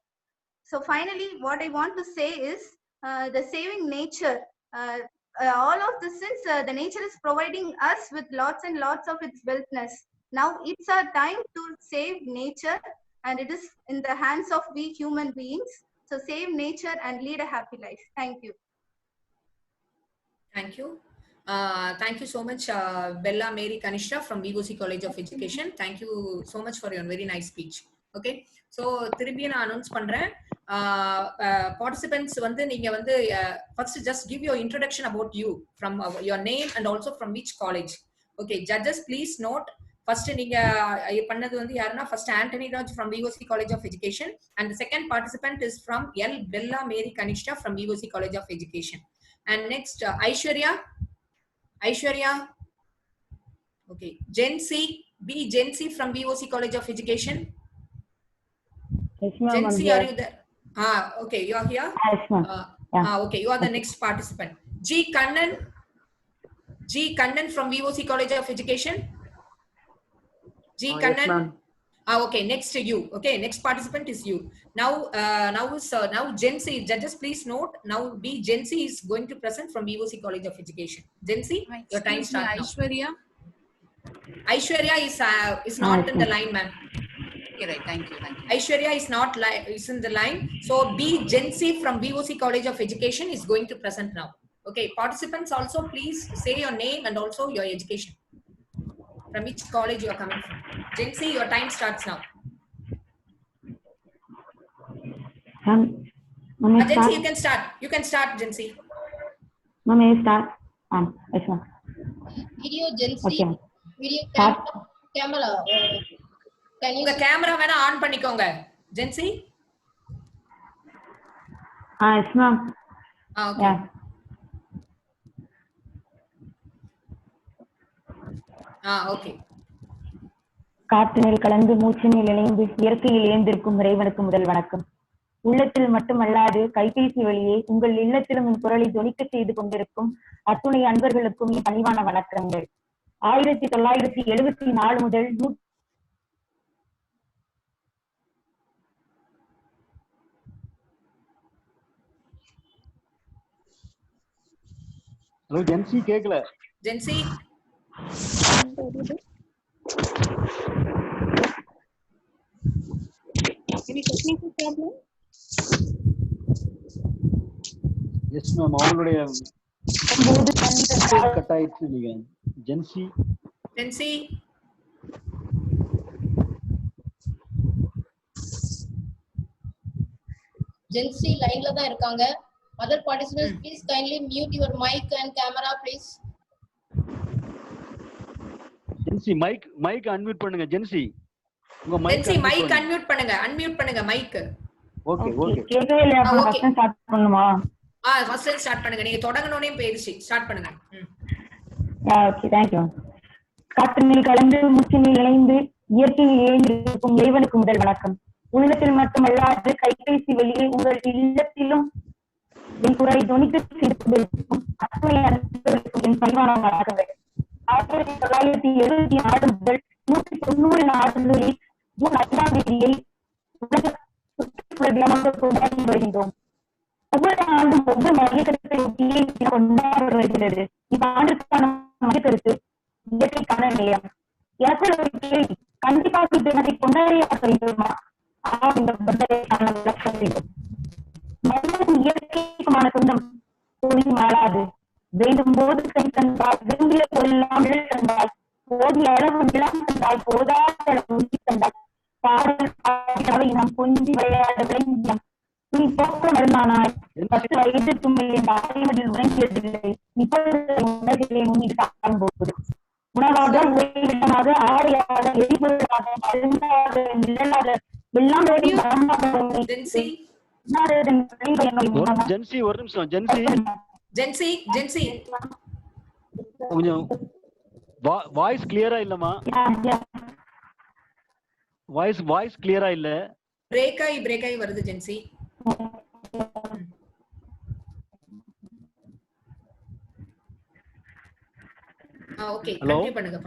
So finally, what I want to say is, the saving nature, all of this, since the nature is providing us with lots and lots of its wealthness. Now it's our time to save nature, and it is in the hands of we human beings. So save nature and lead a happy life. Thank you. Thank you. Thank you so much, Bella Mary Kanishta from VOC College of Education. Thank you so much for your very nice speech. Okay, so திரும்பி நான் அனௌன்ஸ் பண்றேன். Participants வந்து நீங்க வந்து first just give your introduction about you, from your name and also from which college. Okay, judges please note, first நீங்க பண்ணது வந்து யாருன்னா, first Anthony Raj from VOC College of Education, and the second participant is from L Bella Mary Kanishta from VOC College of Education. And next Aishwarya. Okay, Jency from VOC College of Education. Yes, ma'am. Jency, are you there? Okay, you are here. Yes, ma'am. Okay, you are the next participant. G Kannan from VOC College of Education. G Kannan. Yes, okay, next to you. Okay, next participant is you. Now Jency, judges please note, now Jency is going to present from VOC College of Education. Jency, your time starts now. Aishwarya is not in the line, ma'am. Okay, right. Thank you. Aishwarya is in the line. So Jency from VOC College of Education is going to present now. Okay, participants also please say your name and also your education. From which college you are coming from. Jency, your time starts now. Jency, you can start. You can start, Jency. Ma'am, you start. Yes, ma'am. Video, Jency. Okay. Video camera. Can you? The camera வேணா ஆன் பண்ணிக்கோங்க, Jency. Yes, ma'am. Okay. Yeah. Okay. காற்றினில் கலந்து மூச்சினில் இணைந்து இயற்கையில் ஏந்திருக்கும் இறைவனுக்கு முதல் வணக்கம். உள்ளத்தில் மட்டுமல்லாது கைபேசி வழியே உங்கள் இல்லத்திலும் என் குரலை தொனிக்க செய்து கொண்டிருக்கும் அத்துணை அன்பர்களுக்கும் என் பணிவான வணக்கங்கள். 1974 முதல் ஹலோ ஜென்சி, கேக்கல. Jency. Any technical problem? Yes ma'am, அவங்களுடைய கட் ஆயிடுச்சு. நீங்க Jency. ஜென்சி லைன்ல தான் இருக்காங்க. Other participants, please kindly mute your mic and camera, please. Jency mic unmute பண்ணுங்க. ஜென்சி உங்க ஜென்சி மைக் அன்மியூட் பண்ணுங்க மைக். Okay okay. கேட்கவே இல்ல. அப்ப ஃபர்ஸ்ட் ஸ்டார்ட் பண்ணுமா? ஃபர்ஸ்ட் ஸ்டார்ட் பண்ணுங்க. நீங்க தொடங்கனோனே பேசி ஸ்டார்ட் பண்ணுங்க. Okay, thank you. காற்றினில் கலந்து முற்றினில் இணைந்து இயற்கையில் இணைந்திருக்கும் இறைவனுக்கு முதல் வணக்கம். உள்ளத்தில் மட்டுமல்லாது கைபேசி வெளியே உங்கள் இல்லத்திலும் என் குரலை துணிக்க செய்திருக்கும் அத்தனை அன்பர்களுக்கும் என் பணிவான வணக்கங்கள். 1976 முதல் 190 நாடுகளில் ஜூன் 5ஆம் தேதியை உலக சுற்றுச்சூழல் தினமாக கொண்டாடி வருகின்றோம். ஒவ்வொரு ஆண்டும் ஒவ்வொரு மையக்கருத்தை ஒட்டியே கொண்டாட வருகிறது. இந்த ஆண்டுக்கான மையக்கருத்து இயற்கைக்கான நேரம். எனக்கு ஒரு கேள்வி, கண்டிப்பாக தினத்தை கொண்டாடியாக வேண்டுமா? இந்த பந்தரைக்கான விளக்கம் வேண்டும். மனிதன் இயற்கைக்குமான சொந்தம் போய் மாறாது. வேண்டும் போது கை தந்தால், விரும்பிய பொருளாம் தந்தால், போதிய அளவு நிலம் தந்தால், போதாத அளவு உண்டி தந்தால், பாடல் இனம் கொஞ்சி விளையாட விளங்கியம் நீ போக்க மருந்தானாய் 10 வயதுக்கும் என் தாய்மடியில் உறங்கியதில்லை. இப்பொழுது உணர்களை முன்னிட்டு காணும்போது உணவாக, உறைவிடமாக, ஆடையாக, எரிபொருளாக, மருந்தாக, நிழலாக எல்லாம் ஜென்சி ஒரு நிமிஷம். ஜென்சி கொஞ்சம் வாய்ஸ் கிளியரா இல்லமா? வாய்ஸ் கிளியரா இல்ல. பிரேக் ஆகி வருது ஜென்சி. ஓகே, கண்டினியூ பண்ணுங்க.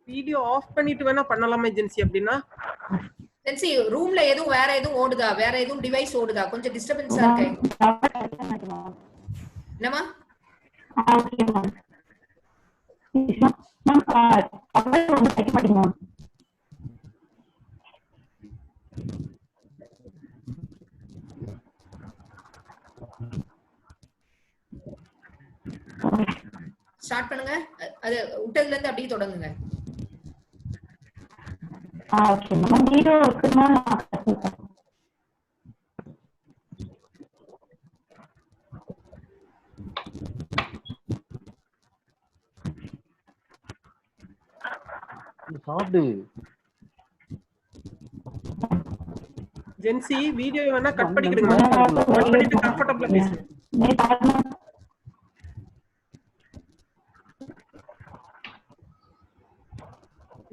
வீடியோ ஆஃப் பண்ணிட்டு வேணா பண்ணலாமா ஜென்சி? அப்படினா ஜென்சி ரூம்ல எதுவும் வேற எதுவும் ஓடுதா? வேற எதுவும் டிவைஸ் ஓடுதா? கொஞ்சம் டிஸ்டர்பன்ஸா இருக்கு. என்னமா? ஸ்டார்ட் பண்ணுங்க. அது விட்டதுல இருந்து அப்படியே தொடங்குங்க. ஓகே, நம்ம வீடியோ இருக்குமா? சாப்பிடு. ஜென்சி வீடியோ வேணா கட் பண்ணிடுங்க. கட் பண்ணிட்டு கம்ஃபர்ட்டபிளா பேசுங்க.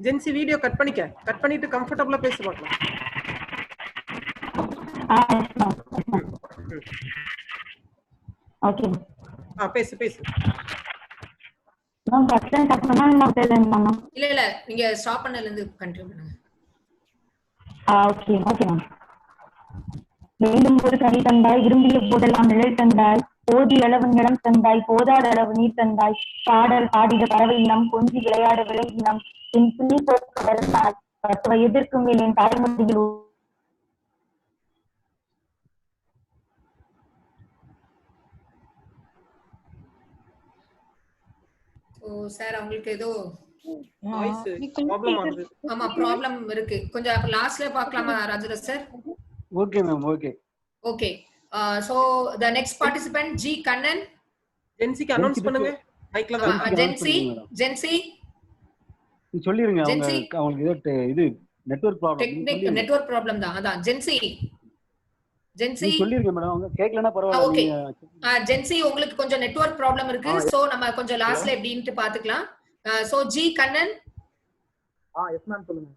ஜென்சி வீடியோ கட் பண்ணிட்டு கம்ஃபர்ட்டபிளா பேச பார்க்கலாம். ஓகே, பேசு. இல்ல நீங்க ஸ்டாப் பண்ணல இருந்து கண்டினியூ பண்ணுங்க. Okay ma'am. வேண்டும் போது கனி தந்தாய், விரும்பிய போதெல்லாம் நிழல் தந்தாய், போதிய அளவு நிலம் தந்தாய், போதாத அளவு நீர் தந்தாய், பாடல் பாடிட பறவை இனம் கொஞ்சி விளையாட விலங்கினம் என் துணி போக்க வருந்தாய் 10 வயதிற்கும் மேல் என் தாய்மொழியில். சார் உங்களுக்கு ஏதோ ப்ராப்ளம் இருக்கு. கொஞ்சம் லாஸ்ட்ல பார்க்கலாமா Rajaraj sir? Okay ma'am. Okay. So the next participant G Kannan. ஜென்சிக்கு அனௌன்ஸ் பண்ணுங்க. மைக்ல தான். ஜென்சி நீ சொல்லிருங்க. அவங்களுக்கு இது நெட்வொர்க் ப்ராப்ளம் தான். அதான் ஜென்சி சொல்லிருங்க மேடம். அவங்க கேக்கலனா பரவாயில்லை. ஓகே, ஜென்சி உங்களுக்கு கொஞ்சம் நெட்வொர்க் ப்ராப்ளம் இருக்கு. சோ நம்ம கொஞ்சம் லாஸ்ட்ல எப்படின்னு பாத்துக்கலாம். So G Kannan. Yes ma'am சொல்லுங்க.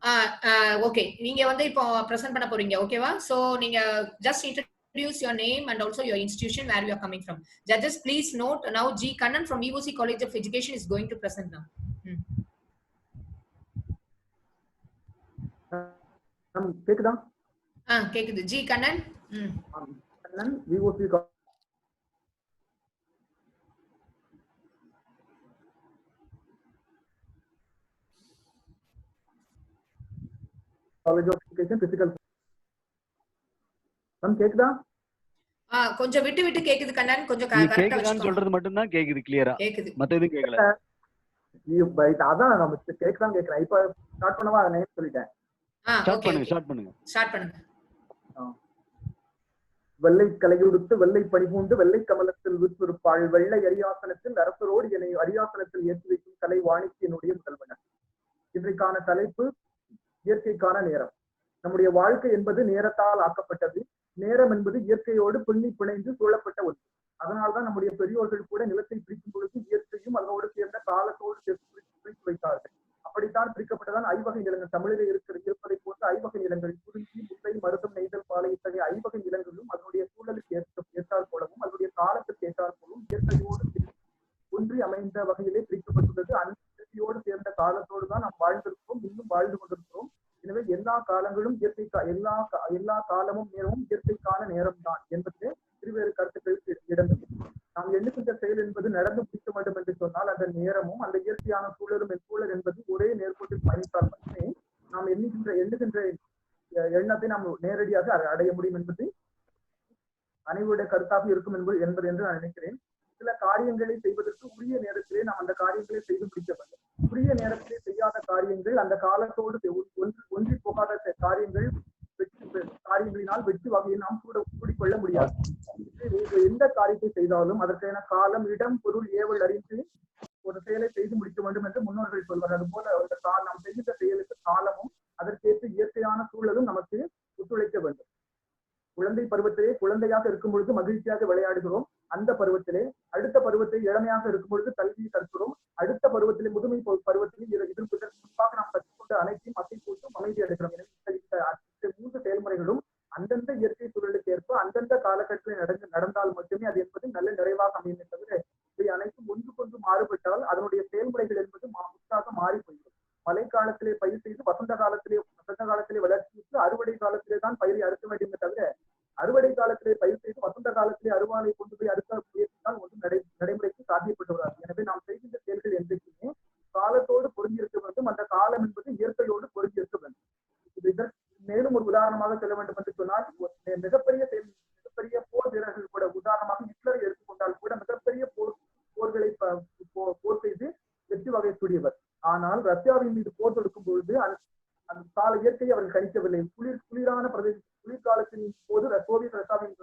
ஓகே, நீங்க வந்து இப்போ பிரசன்ட் பண்ண போறீங்க. ஓகேவா? சோ நீங்க just introduce your name and also your institution where you are coming from. Judges, please note now G Kannan from EOC College of Education is going to present now. கேக்குதா? கேக்குது. G Kannan. Kannan EOC College of Education Physical. Ma'am கேக்குதா? கொஞ்சம் விட்டு கேக்குது கண்ணன். கொஞ்சம் கரெக்ட்டா கேக்குதான்னு சொல்றது மட்டும் தான் கேக்குது கிளியரா. கேக்குது. மத்த எதுவும் கேக்கல. அதான் நம்ம கேக்குதான் கேக்குறேன். இப்போ ஸ்டார்ட் பண்ணவா? அத நேம் சொல்லிட்டேன். ஸ்டார்ட் பண்ணுங்க. ஸ்டார்ட் பண்ணுங்க. வெள்ளை கலையுடுத்து வெள்ளை பணிபூண்டு வெள்ளை கமலத்தில் விற்பிருப்பாள் வெள்ளை அரியாசனத்தில் அரசரோடு என்னை அரியாசனத்தில் ஏற்றி வைக்கும் கலை வாணிக்கியனுடைய முதல்வனர். இன்றைக்கான தலைப்பு இயற்கைக்கான நேரம். நம்முடைய வாழ்க்கை என்பது நேரத்தால் ஆக்கப்பட்டது. நேரம் என்பது இயற்கையோடு பின்னி பிணைந்து சூழப்பட்ட ஒன்று. அதனால்தான் நம்முடைய பெரியோர்கள் கூட நிலத்தை பிரிக்கும் பொழுது இயற்கையும் அதனோடு சேர்ந்த காலத்தோடு சேர்த்து பிரித்து வைத்தார்கள். அப்படித்தான் பிரிக்கப்பட்டதான் ஐவகை நிலங்கள். தமிழில் இருப்பதை போன்ற ஐவகை நிலங்கள் குறிஞ்சி, முல்லை, மருதம், நெய்தல், பாலை இத்தகைய ஐவகை நிலங்களும் அதனுடைய சூழலுக்கு ஏற்றாற் போலவும் அதனுடைய காலத்துக்கு ஏற்றாற் போலவும் இயற்கையோடு ஒன்றி அமைந்த வகையிலே பிரிக்கப்பட்டுள்ளது. அந்த இயற்கையோடு சேர்ந்த காலத்தோடு தான் நாம் வாழ்ந்திருக்கிறோம், இன்னும் வாழ்ந்து கொண்டிருக்கிறோம். எனவே எல்லா காலங்களும் எல்லா காலமும் நேரமும் இயற்கைக்கான நேரம் தான் என்பது இருவேறு கருத்துக்களுக்கு இடம்பெறும். நாம் எண்ணுகின்ற செயல் என்பது நடந்து முடிக்க வேண்டும் என்று சொன்னால் அந்த நேரமும் அந்த இயற்கையான சூழலும் சூழல் என்பது ஒரே நேர்கோட்டில் பயணித்தால் மட்டுமே நாம் எண்ணுகின்ற எண்ணத்தை நாம் நேரடியாக அடைய முடியும் என்பது அனைவருடைய கருத்தாக இருக்கும் என்பது என்று நான் நினைக்கிறேன். சில காரியங்களை செய்வதற்கு உரிய நேரத்திலே நாம் அந்த காரியங்களை செய்து முடிக்க வேண்டும். உரிய நேரத்திலே செய்யாத காரியங்கள், அந்த காலத்தோடு ஒன்றி போகாத காரியங்களினால் வெற்றி வகையை நாம் கூடிக்கொள்ள முடியாது. எந்த காரியத்தை செய்தாலும் அதற்கான காலம், இடம், பொருள், ஏவல் அறிந்து ஒரு செயலை செய்து முடிக்க வேண்டும் என்று முன்னோர்கள் சொல்வார்கள். அதுபோல நாம் செய்கின்ற செயலுக்கு காலமும் அதற்கேற்ற இயற்கையான சூழலும் நமக்கு ஒத்துழைக்க வேண்டும். குழந்தை பருவத்திலே குழந்தையாக இருக்கும் பொழுது மகிழ்ச்சியாக விளையாடுகிறோம். அந்த பருவத்திலே அடுத்த பருவத்தை இளமையாக இருக்கும் பொழுது கல்வியை கற்கிறோம். அடுத்த பருவத்திலே முதுமை பருவத்திலே இதற்கு முன்பாக நாம் கற்றுக்கொண்ட அனைத்தையும் அசை போட்டும் அமைதி அடைகிறோம். எனவே இந்த 3 செயல்முறைகளும் அந்தந்த இயற்கை சூழலுக்கு ஏற்ப அந்தந்த காலகட்டத்தில் நடந்தால் மட்டுமே அது என்பது நல்ல நிறைவாக அமையும். தவிர இவை அனைத்தும் ஒன்றுக்கொன்று மாறுபட்டால் அதனுடைய செயல்முறைகள் என்பது முற்றாக மாறி போய்விடும். மழை காலத்திலே பயிர் செய்து வசந்த காலத்திலே வளர்ச்சிக்கு அறுவடை காலத்திலே தான் பயிரை அறுக்க வேண்டும். தவிர அறுவடை காலத்திலே பயிர் செய்து வசந்த காலத்திலே அறுவாலை கொண்டு போய் அறுக்க முயற்சித்தால் ஒன்றும் நடைமுறைக்கு சாத்தியப்பட்டு வராது. எனவே நாம் செய்கின்ற செயல்கள் என்றைக்குமே காலத்தோடு பொருந்தியிருக்க வேண்டும். அந்த காலம் என்பது இயற்கையோடு பொருந்தியிருக்க வேண்டும். இதற்கு மேலும் ஒரு உதாரணமாக சொல்ல வேண்டும் என்று சொன்னால், மிகப்பெரிய போர் வீரர்கள் கூட, உதாரணமாக ஹிட்லரை எடுத்துக்கொண்டால் கூட மிகப்பெரிய போர்களை போர் செய்து வெற்றி வகை கூடியவர். ஆனால் ரஷ்யாவின் மீது போர் தொடுக்கும் பொழுது அந்த கால இயற்கையை அவர்கள் கணிக்கவில்லை. குளிரான குளிர்காலத்தின் போது சோவியத்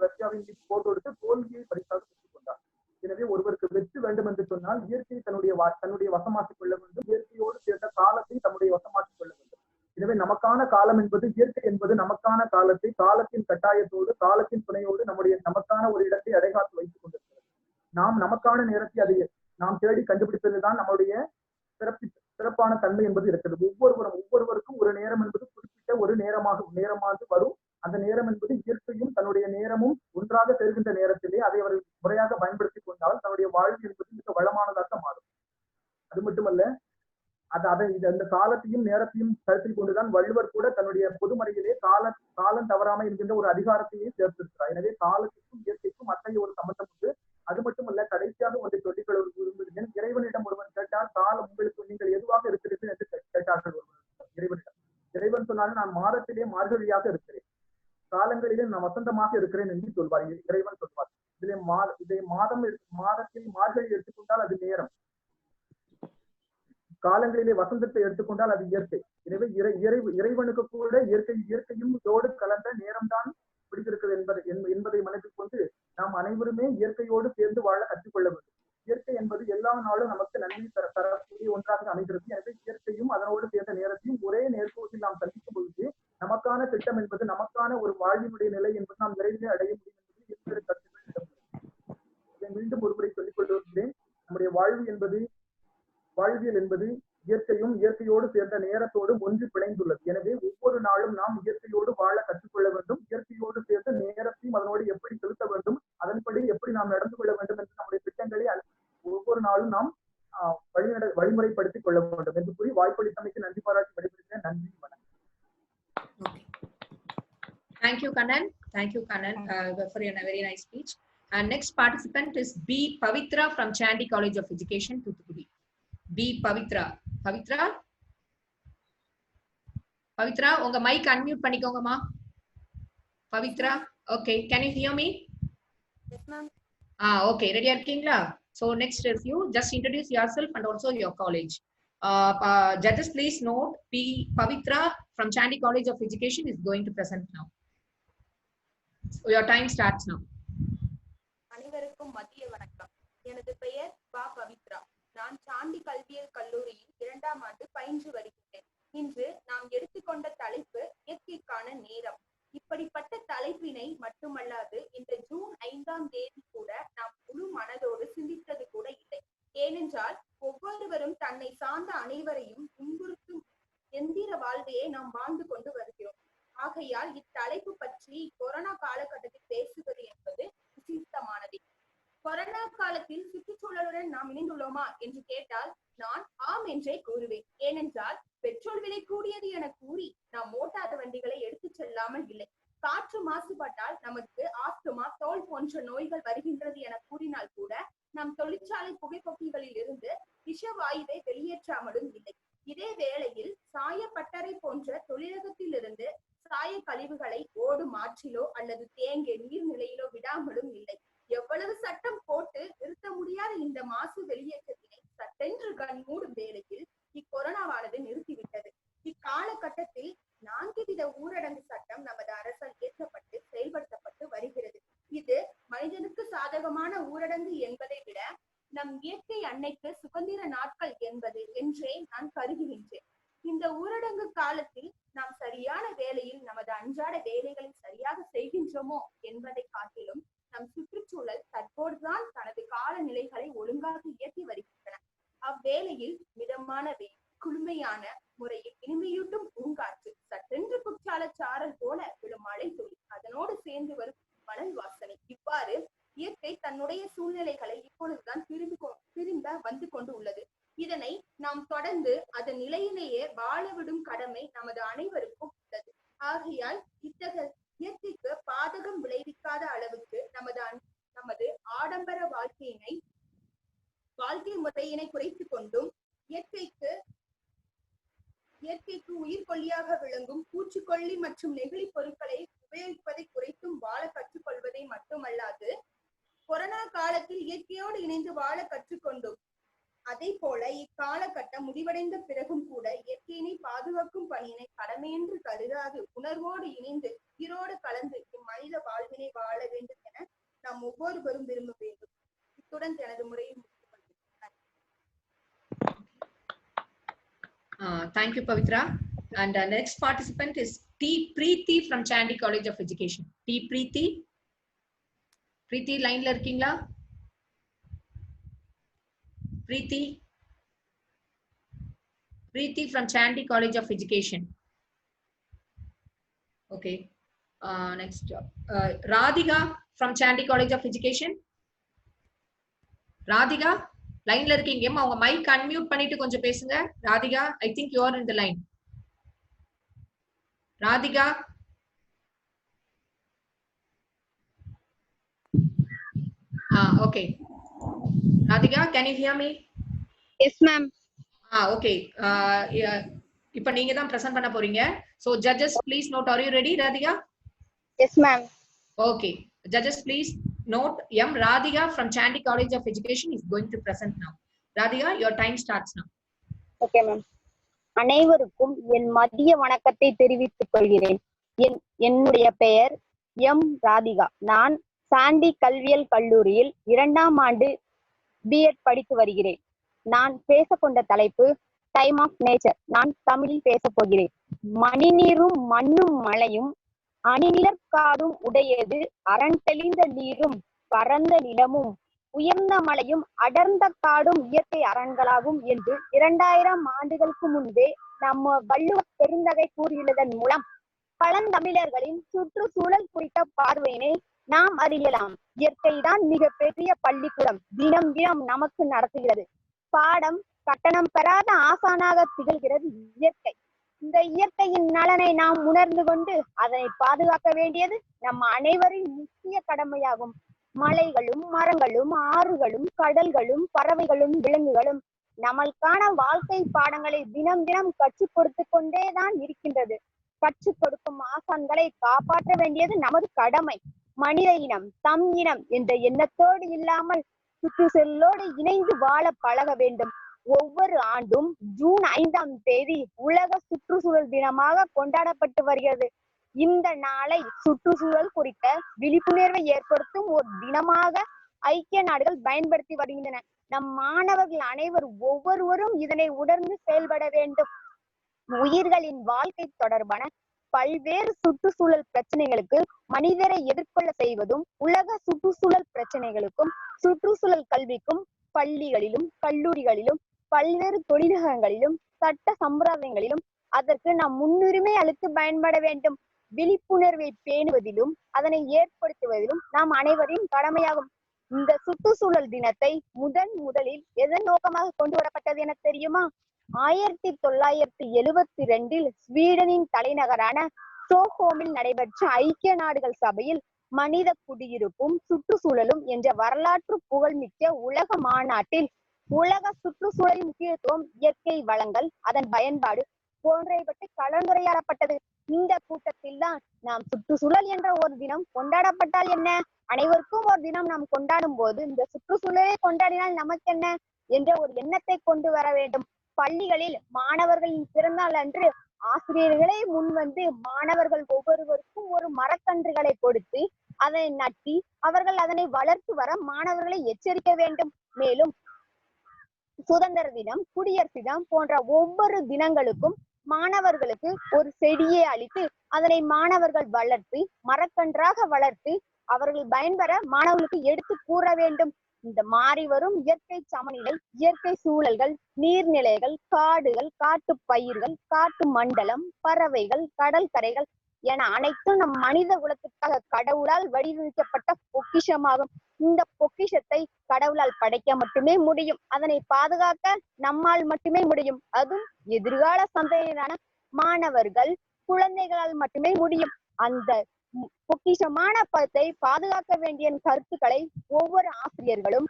ரஷ்யாவின் மீது போர் தொடுத்து தோல்வியை பரிசாக பெற்றுக் கொண்டார். எனவே ஒருவருக்கு வெற்றி வேண்டும் என்று சொன்னால் இயற்கையை தன்னுடைய வசமாக்கிக் கொள்ள வேண்டும். இயற்கையோடு சேர்ந்த காலத்தை தன்னுடைய வசமாக்கிக் கொள்ள வேண்டும். எனவே நமக்கான காலம் என்பது இயற்கை என்பது நமக்கான காலத்தை காலத்தின் கட்டாயத்தோடு காலத்தின் துணையோடு நமக்கான ஒரு இடத்தை அடைகாத்து வைத்துக் கொண்டிருக்கிறது. நாம் நமக்கான நேரத்தை அதை நாம் தேடி கண்டுபிடிப்பதுதான் நம்முடைய சிறப்பான தன்மை என்பது இருக்கிறது. ஒவ்வொருவருக்கும் ஒரு நேரம் என்பது குறிப்பிட்ட ஒரு நேரமாக வரும். அந்த நேரம் என்பது இயற்கையும் தன்னுடைய நேரமும் ஒன்றாக சேர்கின்ற நேரத்திலே அதை அவர்கள் முறையாக பயன்படுத்திக் கொண்டால் தன்னுடைய வாழ்வு என்பது மிக வளமானதாக மாறும். அது மட்டுமல்ல, அந்த காலத்தையும் நேரத்தையும் கருத்தில் கொண்டுதான் வள்ளுவர் கூட தன்னுடைய பொதுமறையிலே காலம் தவறாமை என்கின்ற ஒரு அதிகாரத்தையே சேர்த்திருக்கிறார். எனவே காலத்துக்கும் இயற்கைக்கும் அத்தகைய ஒரு சம்பந்தம் உண்டு. அது மட்டுமல்ல, கடைசியாக ஒன்றை சொல்லிக்கொள்ள விரும்புகிறேன். இறைவனிடம் ஒருவன் கேட்டால் காலம் உங்களுக்கு நீங்கள் எதுவாக இருக்கிறீர்கள் என்று கேட்டார்கள் இறைவனிடம். இறைவன் சொன்னாலும் நான் மாதத்திலே மார்கழியாக இருக்கிறேன், காலங்களிலே நான் வசந்தமாக இருக்கிறேன் என்று சொல்வார். இறைவன் சொல்வார். இதை மாதத்தில் மார்கழி எடுத்துக்கொண்டால் அது நேரம், காலங்களிலே வசந்தத்தை எடுத்துக்கொண்டால் அது இயற்கை. எனவே இறைவனுக்கு கூட இயற்கையும் இதோடு கலந்த நேரம்தான் பிடித்திருக்கிறது என்பதை மனதில் கொண்டு நாம் அனைவருமே இயற்கையோடு சேர்ந்து வாழ கற்றுக்கொள்ள வேண்டும். இயற்கை என்பது எல்லா நாளும் நமக்கு நன்மை தரக்கூடிய ஒன்றாக அமைகிறது. எனவே இயற்கையும் அதனோடு சேர்ந்த நேரத்தையும் ஒரே நேர்கோட்டில் நாம் சந்திக்கும் பொழுது நமக்கான திட்டம் என்பது நமக்கான ஒரு வாழ்வினுடைய நிலை என்பது நாம் விரைவிலே அடைய முடியும் என்பது இருவேறு கருத்துக்கள். இதை மீண்டும் ஒருமுறை சொல்லிக் கொண்டு வருகிறேன். நம்முடைய வாழ்வியல் என்பது இயற்கையோடு சேர்ந்த நேரத்தோடு ஒன்று பிணைந்துள்ளது. எனவே ஒவ்வொரு நாளும் நாம் இயற்கையோடு வாழ கற்றுக்கொள்ள வேண்டும். இயற்கையோடு சேர்ந்த நேரத்தையும் அதனோடு எப்படி செலுத்த வேண்டும், அதன்படி எப்படி நாம் நடந்து கொள்ள வேண்டும் என்று நம்முடைய திட்டங்களை ஒவ்வொரு நாளும் நாம் வழிமுறைப்படுத்திக் கொள்ள வேண்டும் என்று கூறி வாய்ப்பளித்தமைக்கு நன்றி பாராட்டி விடைபெறுகிறேன். நன்றி, வணக்கம். Thank you, Kannan. For your very nice speech. And next participant is B. Pavitra from Chandy College of Education, Thoothukudi. B. Pavitra. Pavitra, unga mic unmute பண்ணிக்கோங்க மா. Pavitra, okay, can you hear me? Yes, ma'am. Okay, ready இருக்கீங்களா? So next is you. Just introduce yourself and also your college. Judges, please note, P. Pavitra from Chandy College of Education is going to present now. So your time starts now. அனைவருக்கும் மதிய வணக்கம். எனது பெயர் பா. பவித்ரா. நான் சாண்டி கல்வியியல் கல்லூரியில் 2ஆம் ஆண்டு பயின்று வருகிறேன். இன்று நாம் எடுத்துக்கொண்ட தலைப்பு இயற்கைக்கான நேரம். இப்படிப்பட்ட தலைப்பினை மட்டுமல்லாது இந்த ஜூன் 5ஆம் தேதி கூட நாம் முழு மனதோடு சிந்தித்தது கூட இல்லை. ஏனென்றால் ஒவ்வொருவரும் தன்னை சார்ந்த அனைவரையும் துன்புறுத்தும் எந்திர வாழ்வையே நாம் வாழ்ந்து கொண்டு வருகிறோம். ஆகையால் இத்தலைப்பு பற்றி கொரோனா காலகட்டத்தில் பேசுவது என்பது விசித்தமானது. கொரோனா காலத்தில் சுற்றுச்சூழலுடன் நாம் இணைந்துள்ளோமா என்று கேட்டால் நான் ஆம் என்றே கூறுவேன். ஏனென்றால் பெட்ரோல் விலை கூடியது என கூறி நாம் மோட்டார் வண்டிகளை எடுத்து செல்லாமல் இல்லை. காற்று மாசுபட்டால் நமக்கு ஆஸ்துமா, தோல் போன்ற நோய்கள் வருகின்றது என கூறினால் கூட நம் தொழிற்சாலை புகைப்பொக்கிகளில் இருந்து விஷவாயுவை வெளியேற்றாமலும் இல்லை. இதே வேளையில் சாயப்பட்டறை போன்ற தொழிலகத்திலிருந்து சாய கழிவுகளை ஓடும் ஆற்றிலோ அல்லது தேங்கிய நீர்நிலையிலோ விடாமலும் இல்லை. எவ்வளவு சட்டம் போட்டு நிறுத்த முடியாத இந்த மாசு வெளியேற்றத்தினை சட்டென்று கண் மூடும் வேளையில் இக்கொரோனாவானது நிறுத்திவிட்டது. இக்காலகட்டத்தில் 4 வித ஊரடங்கு சட்டம் நமது அரசால் இயற்றப்பட்டு செயல்படுத்தப்பட்டு வருகிறது. இது மனிதனுக்கு சாதகமான ஊரடங்கு என்பதை விட நம் இயற்கை அன்னைக்கு சுதந்திர நாட்கள் என்பது என்றே நான் கருதுகின்றேன். இந்த ஊரடங்கு காலத்தில் நாம் சரியான வேளையில் நமது அன்றாட வேலைகளை சரியாக செய்கின்றோமோ என்பதை காட்டிலும் நம் சுற்றுச்சூழல் தற்போதுதான் தனது காலநிலைகளை ஒழுங்காக இயக்கி வருகின்றன. அவ்வேளையில் மிதமான வெயில், குளுமையான முறையில் இனிமையூட்டும் பூங்காற்று, சட்டென்று குற்றால சாரல் போல விழும் மழை துளி, அதனோடு சேர்ந்து வரும் மணல் வாசனை, இவ்வாறு இயற்கை தன்னுடைய சூழ்நிலைகளை இப்பொழுதுதான் திரும்ப வந்து கொண்டு உள்ளது. இதனை நாம் தொடர்ந்து அதன் நிலையிலேயே வாழவிடும் கடமை நமது அனைவருக்கும் உள்ளது. ஆகையால் இத்தகைய இயற்கைக்கு பாதகம் விளைவிக்காத அளவுக்கு நமது ஆடம்பர வாழ்க்கை முறையினை குறைத்துக் கொண்டும் இயற்கைக்கு உயிர் கொல்லியாக விளங்கும் பூச்சிக்கொல்லி மற்றும் நெகிழி பொருட்களை உபயோகிப்பதை குறைத்தும் வாழ கற்றுக்கொள்வதை மட்டுமல்லாது கொரோனா காலத்தில் இயற்கையோடு இணைந்து வாழ கற்றுக்கொண்டோம். அதே போல இக்காலகட்டம் முடிவடைந்த பிறகும் கூட இயற்கையினை பாதுகாக்கும் பணியினை கடமையென்று கருதாது உணர்வோடு இணைந்து உயிரோடு கலந்து இம்மனித வாழ்வினை வாழ வேண்டும் என நாம் ஒவ்வொருவரும் விரும்ப வேண்டும். இத்துடன் எனது முறையை முடித்துக் கொள்கிறேன். Thank you, Pavitra. And next participant is T. Preeti from Chandy College of Education. T. Preeti. Preeti, line la irkingla? Preeti from Chandy College of Education. Okay. Next job. Radhika from Chandy College of Education. Radhika, line la irkeenga amma unga mic unmute பண்ணிட்டு கொஞ்சம் பேசுங்க. Radhika, I think you are in the line. Radhika. Okay. Radhika, can you hear me? Yes, ma'am. Okay. இப்ப நீங்க தான் பிரசன்ட் பண்ண போறீங்க. So judges, please note, are you ready, Radhika? Yes, ma'am. Okay. Judges, please note, M. Radhika from Chandy College of Education is going to present now. Radhika, your time starts now. Okay, ma'am. அனைவருக்கும் என் மதிய வணக்கத்தை தெரிவித்துக் கொள்கிறேன். என்னுடைய பெயர் எம். ராதிகா. நான் சாண்டி கல்வியியல் கல்லூரியில் 2ஆம் ஆண்டு B.Ed படித்து வருகிறேன். நான் பேசக்கொண்ட தலைப்பு டைம் ஆஃப் நேச்சர். நான் தமிழில் பேச போகிறேன். மணிநீரும் மண்ணும் மழையும் அணிநிலக்காடும் உடையது, அரண் தெளிந்த நீரும் பரந்த நிலமும் உயர்ந்த மலையும் அடர்ந்த காடும் இயற்கை அரண்களாகும் என்று 2000 ஆண்டுகளுக்கு முன்பே நம்ம வள்ளுவர் பெருந்தகை கூறியுள்ளதன் மூலம் பழந்தமிழர்களின் சுற்றுச்சூழல் குறித்த பார்வையினை நாம் அறியலாம். இயற்கைதான் மிக பெரிய பள்ளிக்கூடம் தினம் தினம் நமக்கு நடத்துகிறது. பாடம் கட்டணம் பெறாத ஆசானாக திகழ்கிறது இயற்கை. இந்த இயற்கையின் நலனை நாம் உணர்ந்து கொண்டு அதனை பாதுகாக்க வேண்டியது நம்ம அனைவரின் முக்கிய கடமையாகும். மலைகளும் மரங்களும் ஆறுகளும் கடல்களும் பறவைகளும் விலங்குகளும் நம்மளுக்கான வாழ்க்கை பாடங்களை தினம் தினம் கற்றுக் கொடுத்து கொண்டேதான் இருக்கின்றது. கற்றுக் கொடுக்கும் ஆசான்களை காப்பாற்ற வேண்டியது நமது கடமை. மனித இனம் தம் இனம் என்ற எண்ணத்தோடு இல்லாமல் சுற்றுச்சூழலோடு இணைந்து வாழ பழக வேண்டும். ஒவ்வொரு ஆண்டும் ஜூன் 5ஆம் தேதி உலக சுற்றுச்சூழல் தினமாக கொண்டாடப்பட்டு வருகிறது. இந்த நாளை சுற்றுச்சூழல் குறித்த விழிப்புணர்வை ஏற்படுத்தும் ஒரு தினமாக ஐக்கிய நாடுகள் பயன்படுத்தி வருகின்றன. நம் மாணவர்கள் அனைவரும் ஒவ்வொருவரும் இதனை உணர்ந்து செயல்பட வேண்டும். உயிர்களின் வாழ்க்கை தொடர்பான பல்வேறு சுற்றுச்சூழல் பிரச்சனைகளுக்கு மனிதரை எதிர்கொள்ள செய்வதும் உலக சுற்றுச்சூழல் பிரச்சனைகளுக்கும் சுற்றுச்சூழல் கல்விக்கும் பள்ளிகளிலும் கல்லூரிகளிலும் பல்வேறு தொழிலகங்களிலும் சட்ட சம்பிரதாயங்களிலும் அதற்கு நாம் முன்னுரிமை அளித்து பயன்பட வேண்டும். விழிப்புணர்வை பேணுவதிலும் அதனை ஏற்படுத்துவதிலும் நாம் அனைவரின் கடமையாகும். இந்த சுற்றுச்சூழல் தினத்தை முதலில் எதன் நோக்கமாக கொண்டு வரப்பட்டது என தெரியுமா? 1972 ஸ்வீடனின் தலைநகரான ஸ்டோக்ஹோமில் நடைபெற்ற ஐக்கிய நாடுகள் சபையில் மனித குடியிருப்பும் சுற்றுச்சூழலும் என்ற வரலாற்று புகழ்மிக்க உலக மாநாட்டில் உலக சுற்றுச்சூழலின் முக்கியத்துவம், இயற்கை வளங்கள், அதன் பயன்பாடு போன்றவை பற்றி கலந்துரையாடப்பட்டது. இந்த கூட்டத்தில் தான் நாம் சுற்றுச்சூழல் என்ற ஒரு தினம் கொண்டாடப்பட்டால் என்ன, அனைவருக்கும் ஒரு தினம் நாம் கொண்டாடும் போது இந்த சுற்றுச்சூழலை கொண்டாடினால் நமக்கு என்ன என்ற ஒரு எண்ணத்தை கொண்டு வர வேண்டும். பள்ளிகளில் மாணவர்களின் பிறந்தநாள் அன்று ஆசிரியர்களே முன்வந்து மாணவர்கள் ஒவ்வொருவருக்கும் ஒரு மரக்கன்றுகளை கொடுத்து அதனை நட்டி அவர்கள் அதனை வளர்த்து வர மாணவர்களை எச்சரிக்க வேண்டும். மேலும் சுதந்திர தினம், குடியரசு தினம் போன்ற ஒவ்வொரு தினங்களுக்கும் மாணவர்களுக்கு ஒரு செடியை அளித்து அதனை மாணவர்கள் வளர்த்து மரக்கன்றாக வளர்த்து அவர்கள் பயன்பெற மாணவர்களுக்கு எடுத்து கூற வேண்டும். இந்த மாறி வரும் இயற்கை சமநிலை, இயற்கை சூழல்கள், நீர்நிலைகள், காடுகள், காட்டு பயிர்கள், காட்டு மண்டலம், பறவைகள், கடல் கரைகள் என அனைத்தும் நம் மனித குலத்திற்காக கடவுளால் வடிவமைக்கப்பட்ட பொக்கிஷமாகும். இந்த பொக்கிஷத்தை கடவுளால் படைக்க மட்டுமே முடியும். அதனை பாதுகாக்க நம்மால் மட்டுமே முடியும். அதுவும் எதிர்கால சந்ததியினரான மாணவர்கள், குழந்தைகளால் மட்டுமே முடியும். அந்த பொக்கிஷமான பதத்தை பாதுகாக்க வேண்டிய கருத்துக்களை ஒவ்வொரு ஆசிரியர்களும்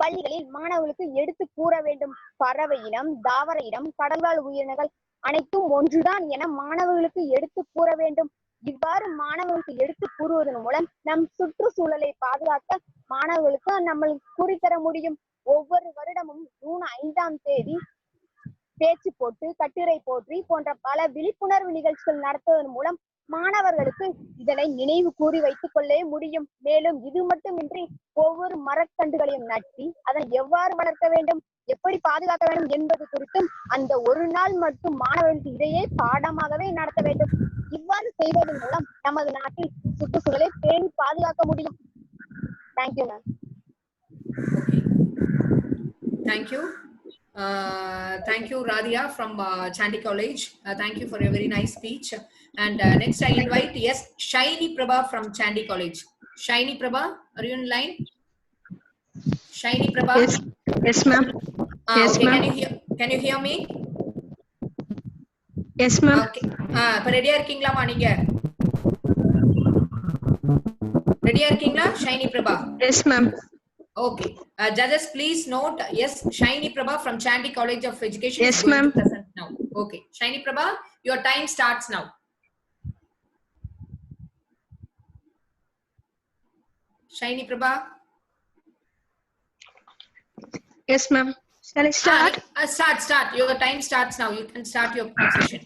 பள்ளிகளில் மாணவர்களுக்கு எடுத்து கூற வேண்டும். பறவை இனம், தாவர இனம், கடல்வாழ் உயிரினங்கள் அனைத்தும் ஒன்றுதான் என மாணவர்களுக்கு எடுத்து கூற வேண்டும். இவ்வாறு மாணவர்களுக்கு எடுத்து கூறுவதன் மூலம் நம் சுற்றுச்சூழலை பாதுகாக்க மாணவர்களுக்கு நம்மளுக்கு கூறித்தர முடியும். ஒவ்வொரு வருடமும் ஜூன் 5ஆம் தேதி பேச்சு போட்டு, கட்டுரை போற்றி போன்ற பல விழிப்புணர்வு நிகழ்ச்சிகள் நடத்துவதன் மூலம் மாணவர்களுக்கு இதனை நினைவு கூறி வைத்துக் கொள்ளவே முடியும். மேலும் இது மட்டுமின்றி ஒவ்வொரு மரக்கன்றுகளையும் நட்டி அதனை எவ்வாறு வளர்க்க வேண்டும், எப்படி பாதுகாக்க வேண்டும் என்பது குறித்தும் அந்த ஒரு நாள் மட்டும் மாணவர்களுக்கு இதையே பாடமாகவே நடத்த வேண்டும். இவ்வாறு செய்வதன் மூலம் நமது நாட்டில் சுற்றுச்சூழலை பேணி பாதுகாக்க முடியும். Thank you ma'am. Thank you. Thank you, Radhia from Chandy College. Thank you for a very nice speech. And next I invite, yes, Shaini Prabha from Chandy College. Shaini Prabha, are you in line? Shaini Prabha? Yes ma'am. Yes okay. ma'am. Can you hear me? Yes ma'am. Okay. இப்ப ரெடியா இருக்கீங்களா நீங்க? ரெடியா இருக்கீங்களா Shaini Prabha? Yes ma'am. Okay. Judges, please note, yes, Shaini Prabha from Chandy College of Education yes, is going ma'am. to present now. Okay. Shaini Prabha, your time starts now. Shaini Prabha? Yes, ma'am. Shall I start? Start. Your time starts now. You can start your session.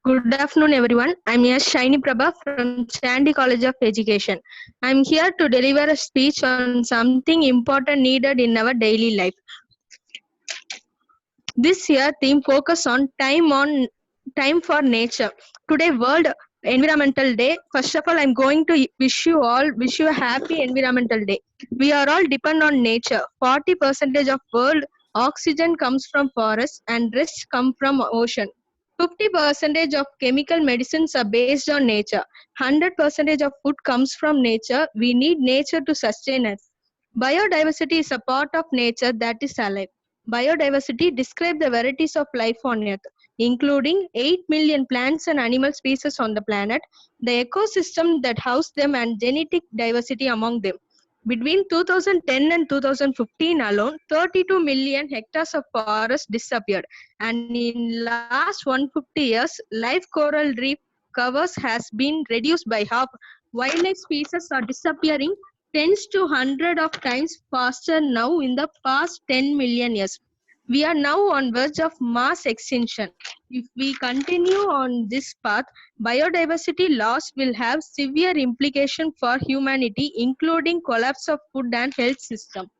Good afternoon, everyone. I'm here, Shaini Prabha from Chandy College of Education. I'm here to deliver a speech on something important needed in our daily life. This year theme focus on time for nature. Today, World Environmental Day. First of all, I'm going to wish you a happy Environmental Day. We are all depend on nature. 40% of world oxygen comes from forests and rest come from ocean. 50% of chemical medicines are based on nature. 100% of food comes from nature. We need nature to sustain us. Biodiversity is a part of nature that is alive. Biodiversity describes the varieties of life on Earth, including 8 million plants and animal species on the planet, the ecosystem that house them, and genetic diversity among them. Between 2010 and 2015 alone, 32 million hectares of forest disappeared, and in last 150 years, live coral reef covers has been reduced by half. Wildlife species are disappearing tens to 100 of times faster now in the past 10 million years. We are now on verge of mass extinction. If we continue on this path, biodiversity loss will have severe implications for humanity, including collapse of food and health system.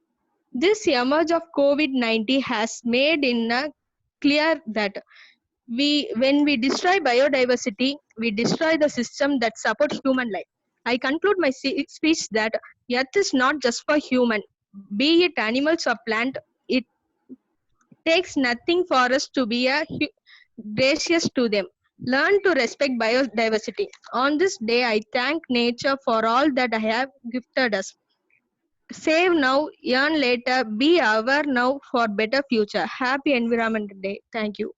This emerge of COVID-19 has made it clear that when we destroy biodiversity, we destroy the system that supports human life. I conclude my speech that Earth is not just for human, be it animals or plant. It takes nothing for us to be gracious to them. Learn to respect biodiversity. On this day, I thank nature for all that I have gifted us. Save now, earn later, be aware now for better future. Happy Environment Day. Thank you.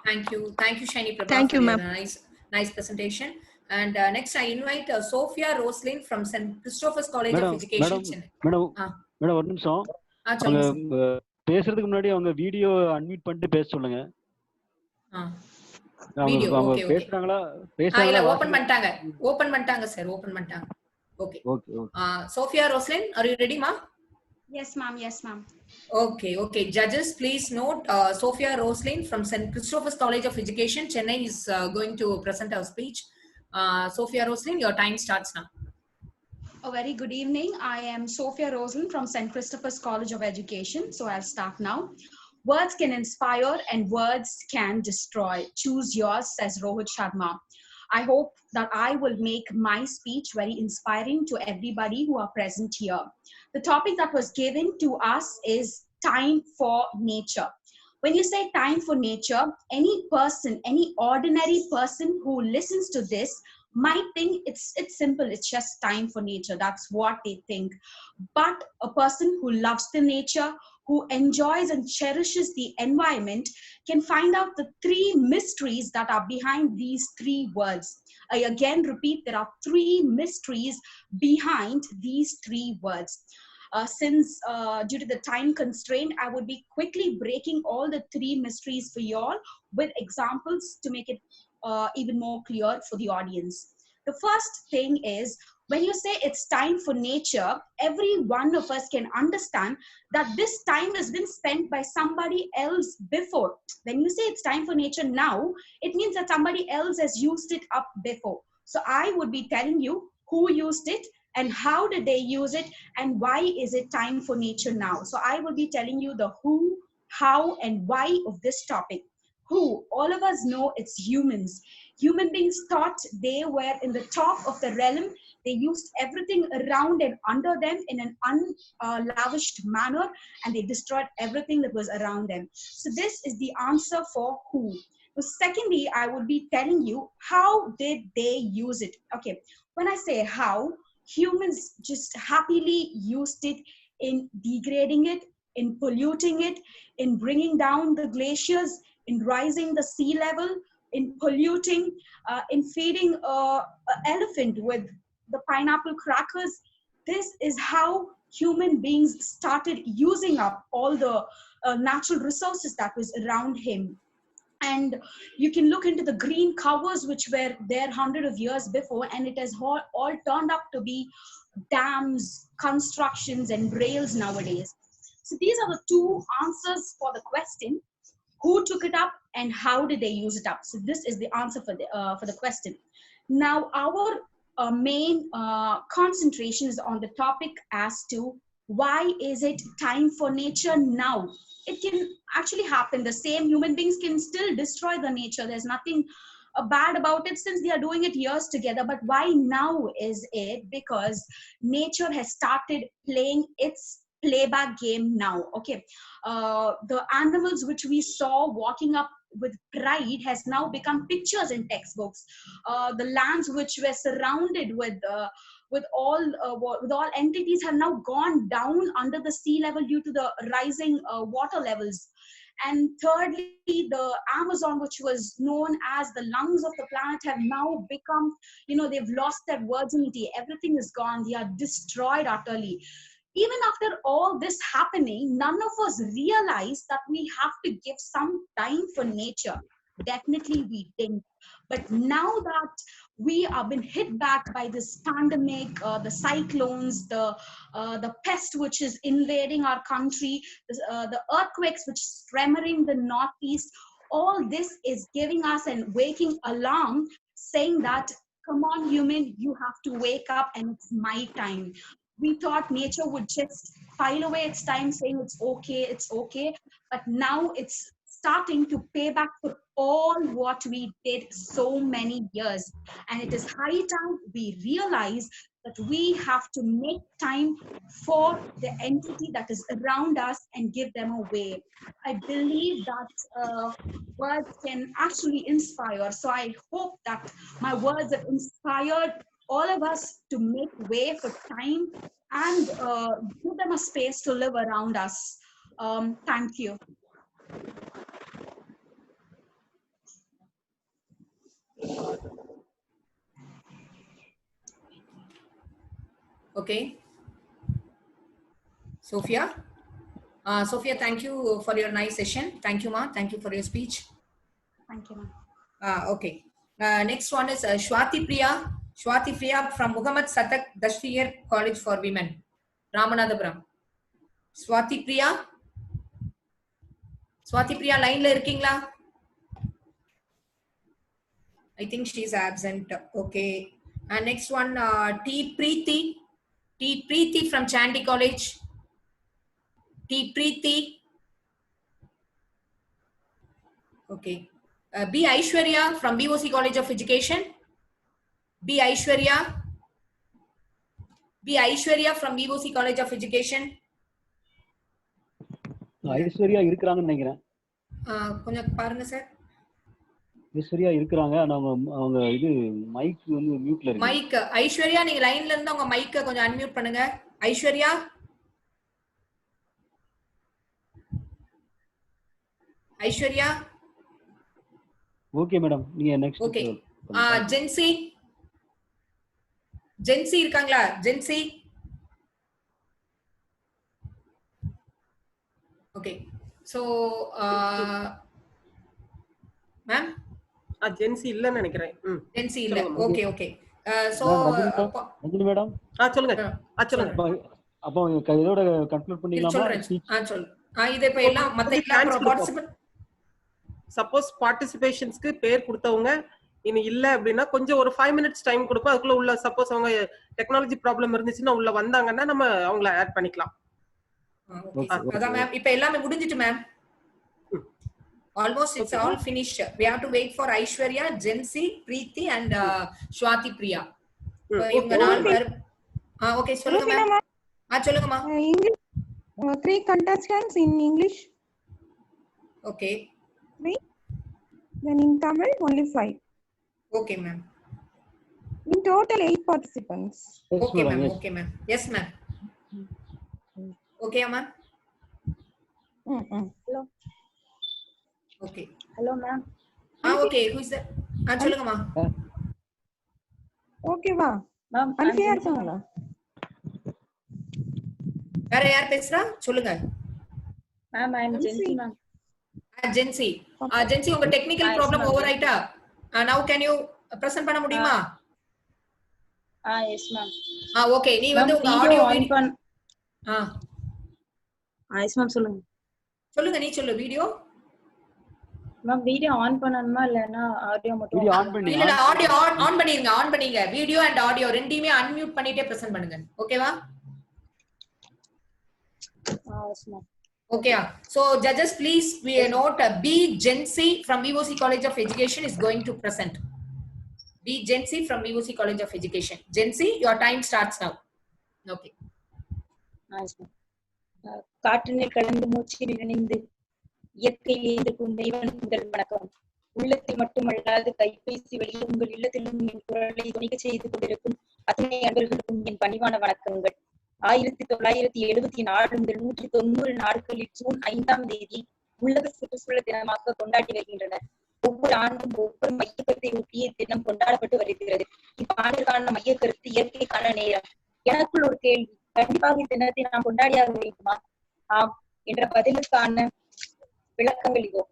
Thank you, Shiny Prabha, Thank for you, your ma'am. nice presentation. And next, I invite Sophia Roslin from St. Christopher's College of Education, Chennai. Madam ஒரு நிமிஷம். அவங்க பேசுறதுக்கு முன்னாடி அவங்க வீடியோ அன்மியூட் பண்ணிட்டு பேச சொல்லுங்க. அவங்க பேசுறாங்களா? இல்ல ஓபன் பண்ணிட்டாங்க சார், ஓபன் பண்ணிட்டாங்க. Okay. Sophia Roslin, are you ready, ma? Yes, ma'am. Yes, ma'am. Okay. Judges, please note, Sophia Roslin from St. Christopher's College of Education, Chennai is going to present her speech. Sophia Roslin, your time starts now. A very good evening. I am Sophia Roslin from St. Christopher's College of Education. So I'll start now. Words can inspire and words can destroy. Choose yours, says Rohit Sharma. I hope that I will make my speech very inspiring to everybody who are present here. The topic that was given to us is time for nature. When you say time for nature, any person, any ordinary person who listens to this might think it's simple, it's just time for nature. That's what they think. But a person who loves the nature, who enjoys and cherishes the environment, can find out the three mysteries that are behind these three words. I again repeat, there are three mysteries behind these three words. Since due to the time constraint, I would be quickly breaking all the three mysteries for you all with examples to make it even more clear for the audience. The first thing is, when you say it's time for nature, every one of us can understand that this time has been spent by somebody else before. When you say it's time for nature now, it means that somebody else has used it up before. So I would be telling you who used it and how did they use it and why is it time for nature now. So I will be telling you the who, how, and why of this topic. Who? All of us know it's humans. Human beings thought they were in the top of the realm. They used everything around and under them in an unlavished manner, and they destroyed everything that was around them. So this is the answer for who. So secondly, I would be telling you how did they use it. Okay, when I say how, humans just happily used it in degrading it, in polluting it, in bringing down the glaciers, in rising the sea level, in polluting, in feeding an elephant with the pineapple crackers. This is how human beings started using up all the natural resources that was around him. And you can look into the green covers which were there hundreds of years before, and it has all turned up to be dams, constructions, and rails nowadays. So these are the two answers for the question. Who took it up and how did they use it up? So this is the answer for the question. Now our main concentration is on the topic as to why is it time for nature now? It can actually happen. The same human beings can still destroy the nature. There's nothing bad about it since they are doing it years together. But why now is it? Because nature has started playing its playback game now. Okay, the animals which we saw walking up with pride has now become pictures in textbooks. The lands which were surrounded with all entities have now gone down under the sea level due to the rising water levels. And thirdly, the Amazon, which was known as the lungs of the planet, have now become, they've lost their virginity. Everything is gone. They are destroyed utterly. Even after all this happening, none of us realize that we have to give some time for nature. Definitely we didn't. But now that we have been hit back by this pandemic, the cyclones, the pest which is invading our country, the earthquakes which is tremoring the northeast, all this is giving us a waking alarm saying that, come on, human, you have to wake up and it's my time. We thought nature would just file away its time saying it's okay. But now it's starting to pay back for all what we did so many years. And it is high time we realize that we have to make time for the entity that is around us and give them away. I believe that words can actually inspire. So I hope that my words have inspired all of us to make way for time and give them a space to live around us. Thank you. Okay. Sophia? Sophia, thank you for your nice session. Thank you, ma. Thank you for your speech. Thank you, ma. Okay. Next one is Swati Priya. Swati Priya from Muhammad Satak Dashtier College for Women, Ramanathapuram. Swati Priya? Swati Priya, line la irkingla? I think she's absent. Okay. And next one, T. Preeti. T. Preeti from Chandy College. T. Preeti. Okay. B. Aishwarya from BOC College of Education. B. Aishwarya. B. Aishwarya from BOC College of Education. Aishwarya இருக்கிறாங்கன்னு நினைக்கிறேன். கொஞ்சம் பாருங்க சார். ஐஸ்வர்யா இருக்கிறாங்க. ஆனா அவங்க இது மைக் வந்து மியூட்ல இருக்கு. மைக் ஐஸ்வர்யா, நீங்க லைன்ல இருந்து உங்க மைக்க கொஞ்சம் அன்மியூட் பண்ணுங்க. ஐஸ்வர்யா. ஐஸ்வர்யா. ஓகே மேடம், நீங்க நெக்ஸ்ட். ஓகே. ஜென்சி. ஜென்சி இருக்காங்களா? Jency. Okay. So ma'am Jency இல்லன்னு நினைக்கிறேன். ஜென்சி இல்ல. Okay okay. So Rajini madam சொல்லுங்க. அப்போ இதோட கன்க்ளூட் பண்ணிடலாமா? சொல்றேன். இது இப்ப எல்லாம் மத்த எல்லா பார்ட்டிசிபென்ட் சப்போஸ் பார்ட்டிசிபேஷன்ஸ்க்கு பேர் கொடுத்தவங்க இனி இல்ல அப்படின்னா கொஞ்சம் ஒரு 5 minutes டைம் கொடுப்போம். அதுக்குள்ள உள்ள சப்போஸ் அவங்க டெக்னாலஜி ப்ராப்ளம் இருந்துச்சுன்னா உள்ள வந்தாங்கன்னா நம்ம அவங்கள ஆட் பண்ணிக்கலாம். அதான் மேம், இப்ப எல்லாமே முடிஞ்சிட்டு ma'am. Almost it's all finished. We have to wait for Aishwarya, Jensi, Preeti and Swati Priya. இவங்க நாலு பேர். ஓகே சொல்லுங்க மேம். சொல்லுங்க மா. English 3 contestants in English. Okay. 3. Then in Tamil only 5. Okay ma'am. In total 8 participants. Okay ma'am. Okay ma'am. Yes ma'am. Okay ma'am. Hello. Okay. Hello ma'am. Okay, who is that? சொல்லுங்க மா. Okay வா. மேம் அன்ஃபியா இருக்காங்களா? வேற யார் பேசுறா? சொல்லுங்க. Ma'am I am Jensi ma'am. Jensi. Jensi, உங்க டெக்னிக்கல் ப்ராப்ளம் ஓவர் ஆயிட்டா? Now can you present பண்ண முடியுமா? Yes ma'am. Okay, நீ வந்து உங்க ஆடியோ ஆன் பண்ண. yes ma'am சொல்லுங்க. சொல்லுங்க, நீ சொல்லு. வீடியோ மேம் வீடியோ ஆன் பண்ணனுமா இல்லனா ஆடியோ மட்டும்? வீடியோ ஆன் பண்ணி. இல்ல ஆடியோ ஆன் பண்ணிருங்க. ஆன் பண்ணீங்க. வீடியோ அண்ட் ஆடியோ ரெண்டையுமே அன்மியூட் பண்ணிட்டே பிரசன்ட் பண்ணுங்க. ஓகேவா? yes ma'am. Okay. So judges, please we note B. Jensi from VOC College of Education is going to present. B. Jensi from VOC College of Education. Jensi, your time starts now. Okay. Nice. காற்றினில் கலந்து மூச்சில் இணைந்து இயற்கையில் இருக்கும் தெய்வனுக்கு முதல் வணக்கம். உள்ளத்தில் மட்டுமல்லாது கைபேசி வழியில் உங்கள் இல்லத்திலும் என் குரலை துணிக்க செய்து கொண்டிருக்கும் அத்தனை அன்பர்களுக்கும் என் பணிவான வணக்கங்கள். 1974 முதல் 190 நாடுகளில் ஜூன் 5ஆம் தேதி உலக சுற்றுச்சூழல் தினமாக கொண்டாடி வருகின்றனர். ஒவ்வொரு ஆண்டும் ஒவ்வொரு மையக்கருத்தை ஒட்டிய தினம் கொண்டாடப்பட்டு வருகிறது. இவ்வாண்டிற்கான மையக்கருத்து இயற்கைக்கான நேரம். எனக்குள் ஒரு கேள்வி, கண்டிப்பாக இத்தினத்தை நாம் கொண்டாடியாக வேண்டுமா? ஆம் என்ற பதிலுக்கான விளக்கங்கள் இதோ.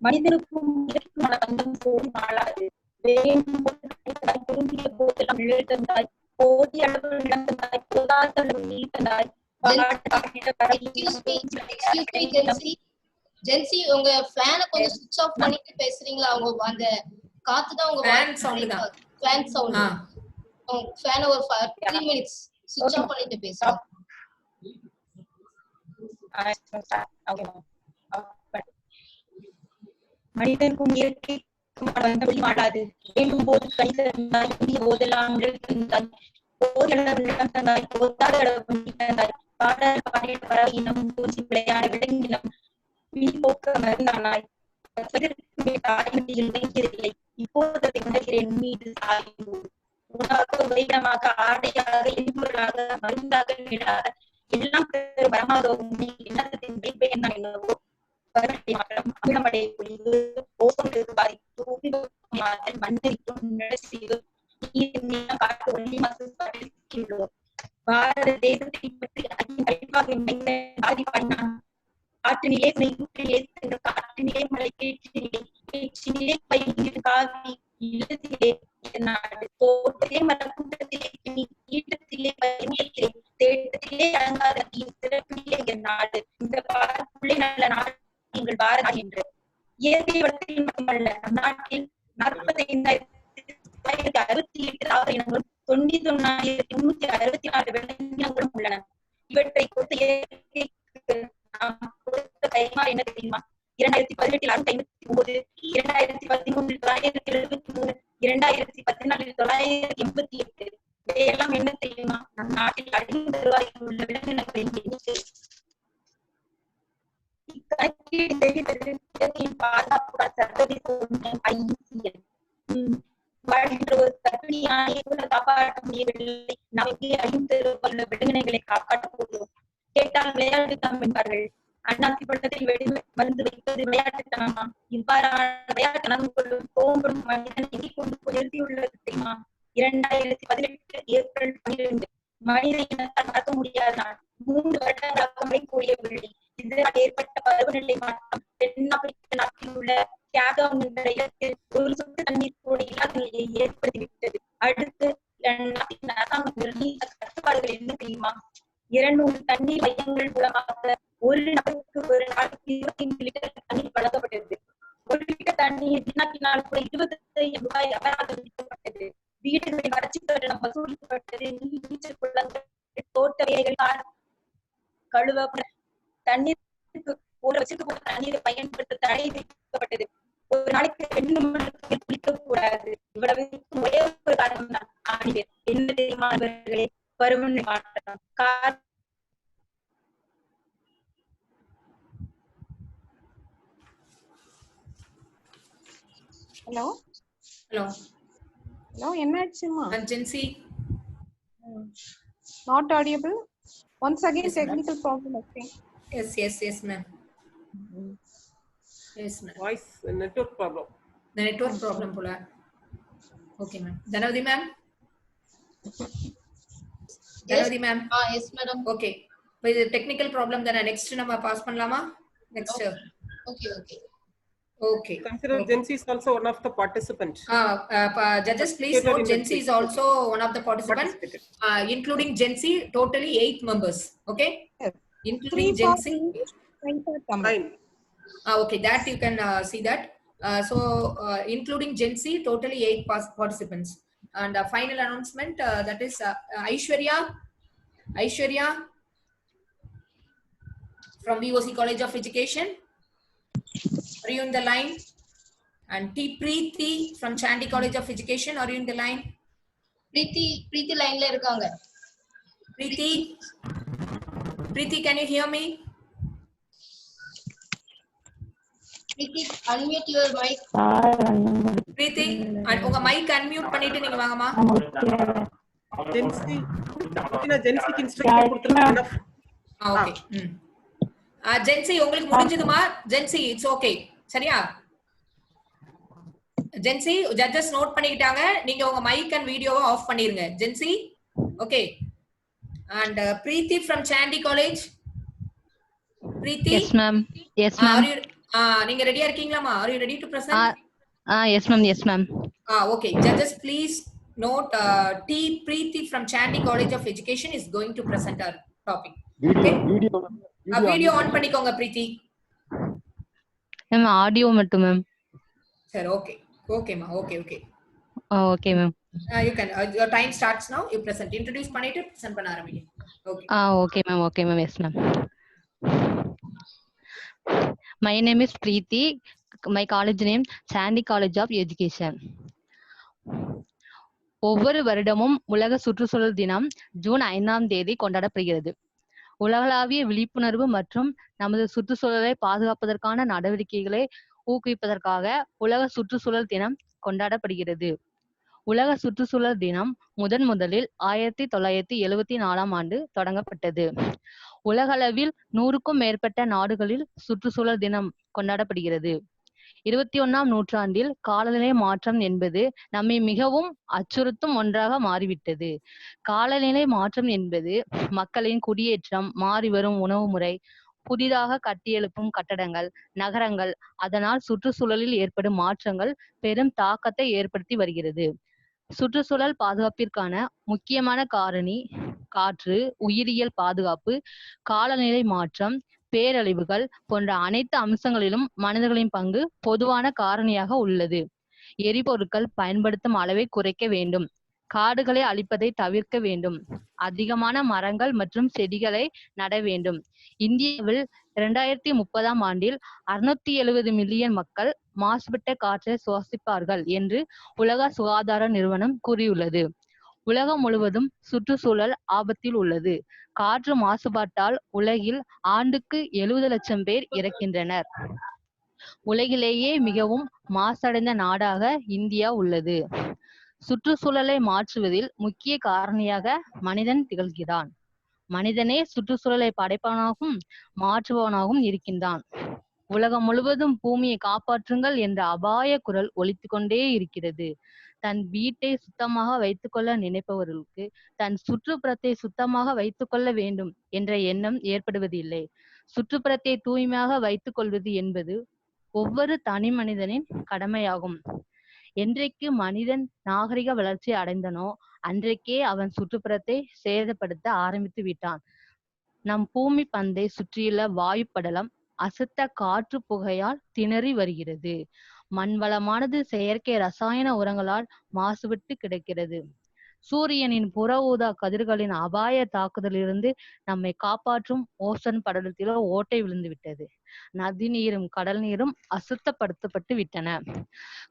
மனிதனுக்கும் இயற்கையான பந்தம் சோடி மாளாது. வேண்டும் பொருந்திய போதெல்லாம் இழுத்தந்தாய், போதிய அளவு இழந்ததாய், போதாத அளவு நீத்தந்தாய். ஜென்சி உங்க ஃபேனை கொஞ்சம் சுவிட்ச் ஆஃப் பண்ணிட்டு பேசுறீங்களா? அவங்க அந்த காத்து தான் உங்க ஃபேன் சவுண்ட் தான். Fan sound. ஃபேனை ஒரு 3 மினிட்ஸ் சுவிட்ச் ஆஃப் பண்ணிட்டு பேசுங்க. மனிதனுக்கும் இயற்கைக்கும் பந்தம் மாளாது. வேண்டும் போது கைதந்தாய், போதெல்லாம் இழுத்தந்தாய், போதிய அளவு இழந்ததாய், போதாத அளவு நீத்தந்தாய். பாடல் பாடிய பறவையினம், பூச்சி விளையாட விலங்கினம், போக்க மருந்தானாய். தாய்மடியில் வைக்கிறதில்லை, இப்போது அதை உணர்கிறேன் மீது சாயும். உணவாக, உறைவிடமாக, ஆடையாக, இன்பொருளாக, மருந்தாக, வீடாக எல்லாம் வரமாதோகும் நீ இனத்தின் வைப்பேன் தான் என்னவோ. பருவநிலை மாற்றம், அமிலமடை பொழிவு, ஓசோனுக்கு பாதிப்பு, உபிபோகமாதல், மண்ணரிக்கும் நிலச்சரிவு, நீர் காட்டு ஒளி மாசுபாட்டில் சிக்கியுள்ளோம். பாரத தேசத்தை பற்றி கழிப்பாக பாதிப்பாடினான். காற்றினிலே ஊற்றிலே காற்றினிலே மழை கேற்றினிலே பயிர் காவி இல்லத்திலே நாடு தோட்டத்திலே மரக்கூட்டத்திலே ஈட்டத்திலே பயிர்த்திலே தேட்டத்திலே அடங்காத சிறப்பிலே என் நாடு. இந்த பார்ப்புள்ளே நல்ல நாடு எங்கள் பாரதா என்று. இயற்கை வளத்தில் மட்டுமல்ல, நம் நாட்டில் 45,968 இனங்களும் 99,364 விலங்கினங்களும் உள்ளன. இவற்றை கொடுத்த இயற்கைக்கு நாம் கொடுத்த கைமாறு என்ன தெரியுமா? 2018 659, 2013 973, 2014 988. இவையெல்லாம் என்ன தெரியுமா? நம் நாட்டில் அழியும் தருவாயில் உள்ள விலங்கினங்களின் எண்ணிக்கை. இக்கணக்கீடு செய்தது இயற்கையின் பாதுகாப்பு சர்வதேச ஒன்றியம் IUCN. வாழ்கின்ற ஒரு கர்ப்பிணியான காப்பாற்ற முடியவில்லை, நாம் எங்கே அழியும் தருவாயில் உள்ள விலங்கினங்களை காப்பாற்ற போகிறோம். கேட்டால் விளையாட்டுத்தனம் என்பார்கள். அண்ணாசி பள்ளத்தில் மருந்து வைப்பது விளையாட்டுத்தனமா? இவ்வாறான விளையாட்டுத்தனம் கொள்ளும் கோம்பும் மனிதன் எங்கே கொண்டு போய் நிறுத்தியுள்ளது தெரியுமா? 2018 ஏப்ரல் 12 மனித இனத்தால் மறக்க முடியாத நாள். 3 வருடங்களாக மழை கூடியவில்லை. இதனால் ஏற்பட்ட பருவநிலை மாற்றம் தென்னாப்பிரிக்க நாட்டில் உள்ள கேப்டவுன் என்ற இடத்தில் ஒரு சொட்டு தண்ணீர் கூட இல்லாத நிலையை ஏற்படுத்திவிட்டது. அடுத்து நாட்டின் அரசாங்கம் நிர்ணயித்த கட்டுப்பாடுகள் என்ன தெரியுமா? 200 தண்ணீர் மையங்கள் மூலமாக ஒரு நபருக்கு ஒரு நாளைக்கு 25 லிட்டர் தண்ணீர் வழங்கப்பட்டது. 1 லிட்டர் தண்ணீர் வீணாக்கினால் கூட 25 ரூபாய் அபராதம் விதிக்கப்பட்டது. வீடுகளில் வறட்சி கட்டணம் வசூலிக்கப்பட்டது. நீச்சல் குளங்கள், தோட்ட வேலைகள், கழுவ தண்ணீருக்கு ஒரு வச்சிருக்க தண்ணீரை பயன்படுத்த தடை விதிக்கப்பட்டது. ஒரு நாளைக்கு 2 நிமிடங்கள் குளிக்க கூடாது. இவ்வளவு ஒரே ஒரு காரணம் தான் ஆணிவேர். என்ன தெரியுமா இவர்களே? பருவநிலை மாற்றம். ஹலோ ஹலோ ஹலோ, என்னாச்சுமா? Jency not audible. Once again technical problem I think. Yes ma'am. Yes ma'am. Voice network problem. The network problem போல. Okay ma'am. Dhanavadi ma'am. Dhanavadi ma'am. Yes madam. Okay. இப்போ இது டெக்னிக்கல் ப்ராப்ளம் தான. நெக்ஸ்ட் நம்ம பாஸ் பண்ணலாமா? Next. Okay. Consider Jency is also one of the participants. Judges, please note Jency is also one of the participants, including Jency, totally 8 members. Okay? Yes. Including Jency. Okay, that you can see that. Including Jency, totally 8 participants. And final announcement, that is Aishwarya from VOC College of Education. Are you in the line? And T. Preeti from Chandy College of Education. Are you in the line? Preeti line la irukanga. Preeti, can you hear me? Preeti, unmute your mic. Preeti, unga mic unmute பண்ணிட்டு நீங்க வாங்கமா. Jency instruction கொடுத்துருங்க. Okay. ஜென்சி உங்களுக்கு முடிஞ்சதுமா? ஜென்சி இட்ஸ் ஓகே சரியா? ஜென்சி ஜட்ஜஸ் நோட் பண்ணிட்டாங்க. நீங்க உங்க மைக் அண்ட் வீடியோவை ஆஃப் பண்ணிருங்க. Jency okay. And Preethi from Chandy College. Preethi? Yes ma'am. நீங்க ரெடியா இருக்கீங்களாமா? Are you ready to present? Yes ma'am, yes ma'am. Okay, judges please note T Preeti from Chandy College of Education is going to present our topic. Video on பண்ணிக்கோங்க Preeti. Ma'am audio மட்டும் ma'am. சரி, okay ma, okay. Okay ma'am. You can your time starts now. You present, introduce பண்ணிட்டு present பண்ண ஆரம்பிங்க. Okay. Okay ma'am, yes ma'am. My name is Preeti. My college name Chandy College of Education. ஒவ்வொரு வருடமும் உலக சுற்றுச்சூழல் தினம் ஜூன் 5ஆம் தேதி கொண்டாடப்படுகிறது. உலகளாவிய விழிப்புணர்வு மற்றும் நமது சுற்றுச்சூழலை பாதுகாப்பதற்கான நடவடிக்கைகளை ஊக்குவிப்பதற்காக உலக சுற்றுச்சூழல் தினம் கொண்டாடப்படுகிறது. உலக சுற்றுச்சூழல் தினம் முதலில் 1974ஆம் ஆண்டு தொடங்கப்பட்டது. உலகளவில் 100க்கும் மேற்பட்ட நாடுகளில் சுற்றுச்சூழல் தினம் கொண்டாடப்படுகிறது. 21ஆம் நூற்றாண்டில் காலநிலை மாற்றம் என்பது நம்மை மிகவும் அச்சுறுத்தும் ஒன்றாக மாறிவிட்டது. காலநிலை மாற்றம் என்பது மக்களின் குடியேற்றம், மாறிவரும் உணவு முறை, புதிதாக கட்டியெழுப்பும் கட்டடங்கள், நகரங்கள், அதனால் சுற்றுச்சூழலில் ஏற்படும் மாற்றங்கள் பெரும் தாக்கத்தை ஏற்படுத்தி வருகிறது. சுற்றுச்சூழல் பாதுகாப்பிற்கான முக்கியமான காரணி காற்று, உயிரியல் பாதுகாப்பு, காலநிலை மாற்றம், பேரழிவுகள் போன்ற அனைத்து அம்சங்களிலும் மனிதர்களின் பங்கு பொதுவான காரணியாக உள்ளது. எரிபொருட்கள் பயன்படுத்தும் அளவை குறைக்க வேண்டும். காடுகளை அழிப்பதை தவிர்க்க வேண்டும். அதிகமான மரங்கள் மற்றும் செடிகளை நட வேண்டும். இந்தியாவில் 2030ஆம் ஆண்டில் 670 மில்லியன் மக்கள் மாசுபட்ட காற்றை சுவாசிப்பார்கள் என்று உலக சுகாதார நிறுவனம் கூறியுள்ளது. உலகம் முழுவதும் சுற்றுச்சூழல் ஆபத்தில் உள்ளது. காற்று மாசுபாட்டால் உலகில் ஆண்டுக்கு 70 லட்சம் பேர் இறக்கின்றனர். உலகிலேயே மிகவும் மாசடைந்த நாடாக இந்தியா உள்ளது. சுற்றுச்சூழலை மாற்றுவதில் முக்கிய காரணியாக மனிதன் திகழ்கிறான். மனிதனே சுற்றுச்சூழலை படைப்பவனாகவும் மாற்றுபவனாகவும் இருக்கின்றான். உலகம் முழுவதும் பூமியை காப்பாற்றுங்கள் என்ற அபாய குரல் ஒலித்துக் கொண்டே இருக்கிறது. தன் வீட்டை சுத்தமாக வைத்துக் கொள்ள நினைப்பவர்களுக்கு தன் சுற்றுப்புறத்தை சுத்தமாக வைத்துக் கொள்ள வேண்டும் என்ற எண்ணம் ஏற்படுவதில்லை. சுற்றுப்புறத்தை தூய்மையாக வைத்துக் கொள்வது என்பது ஒவ்வொரு தனி மனிதனின் கடமையாகும். என்றைக்கு மனிதன் நாகரிக வளர்ச்சி அடைந்தனோ அன்றைக்கே அவன் சுற்றுப்புறத்தை சேதப்படுத்த ஆரம்பித்து விட்டான். நம் பூமி பந்தை சுற்றியுள்ள வாயு படலம் அசுத்த காற்று புகையால் திணறி வருகிறது. மண் வளமானது செயற்கை ரசாயன உரங்களால் மாசுபட்டு கிடக்கிறது. சூரியனின் புற ஊதா கதிர்களின் அபாய தாக்குதலிலிருந்து நம்மை காப்பாற்றும் ஓசோன் படலத்திலோ ஓட்டை விழுந்து விட்டது. நதி நீரும் கடல் நீரும் அசுத்தப்படுத்தப்பட்டு விட்டன.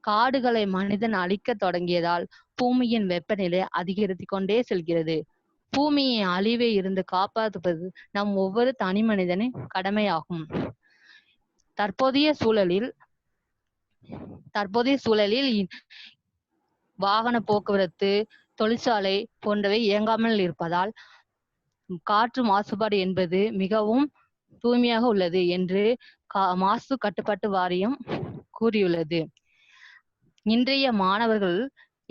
காடுகளை மனிதன் அழிக்க தொடங்கியதால் பூமியின் வெப்பநிலை அதிகரித்து கொண்டே செல்கிறது. பூமியை அழிவை இருந்து காப்பாற்றுவது நம் ஒவ்வொரு தனி மனிதனின் கடமையாகும். தற்போதைய சூழலில் வாகன போக்குவரத்து, தொழிற்சாலை போன்றவை இயங்காமல் இருப்பதால் காற்று மாசுபாடு என்பது மிகவும் தூய்மையாக உள்ளது என்று மாசு கட்டுப்பாட்டு வாரியம் கூறியுள்ளது. இன்றைய மாணவர்கள்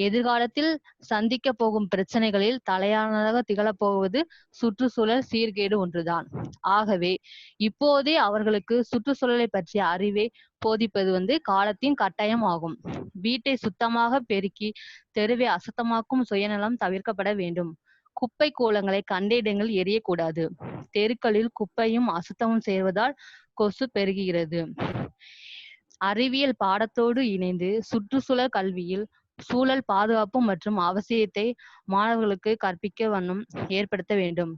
எதிர்காலத்தில் சந்திக்க போகும் பிரச்சனைகளில் தலையானதாக திகழப்போவது சுற்றுச்சூழல் சீர்கேடு ஒன்றுதான். ஆகவே இப்போதே அவர்களுக்கு சுற்றுச்சூழலை பற்றிய அறிவை போதிப்பது காலத்தின் கட்டாயம் ஆகும். வீட்டை சுத்தமாக பெருக்கி தெருவை அசுத்தமாக்கும் சுயநலம் தவிர்க்கப்பட வேண்டும். குப்பை கூலங்களை கண்ட இடங்களில் எரியக்கூடாது. தெருக்களில் குப்பையும் அசுத்தமும் சேர்வதால் கொசு பெருகுகிறது. அறிவியல் பாடத்தோடு இணைந்து சுற்றுச்சூழல் கல்வியில் சூழல் பாதுகாப்பு மற்றும் அவசியத்தை மாணவர்களுக்கு கற்பிக்க வண்ணம் ஏற்படுத்த வேண்டும்.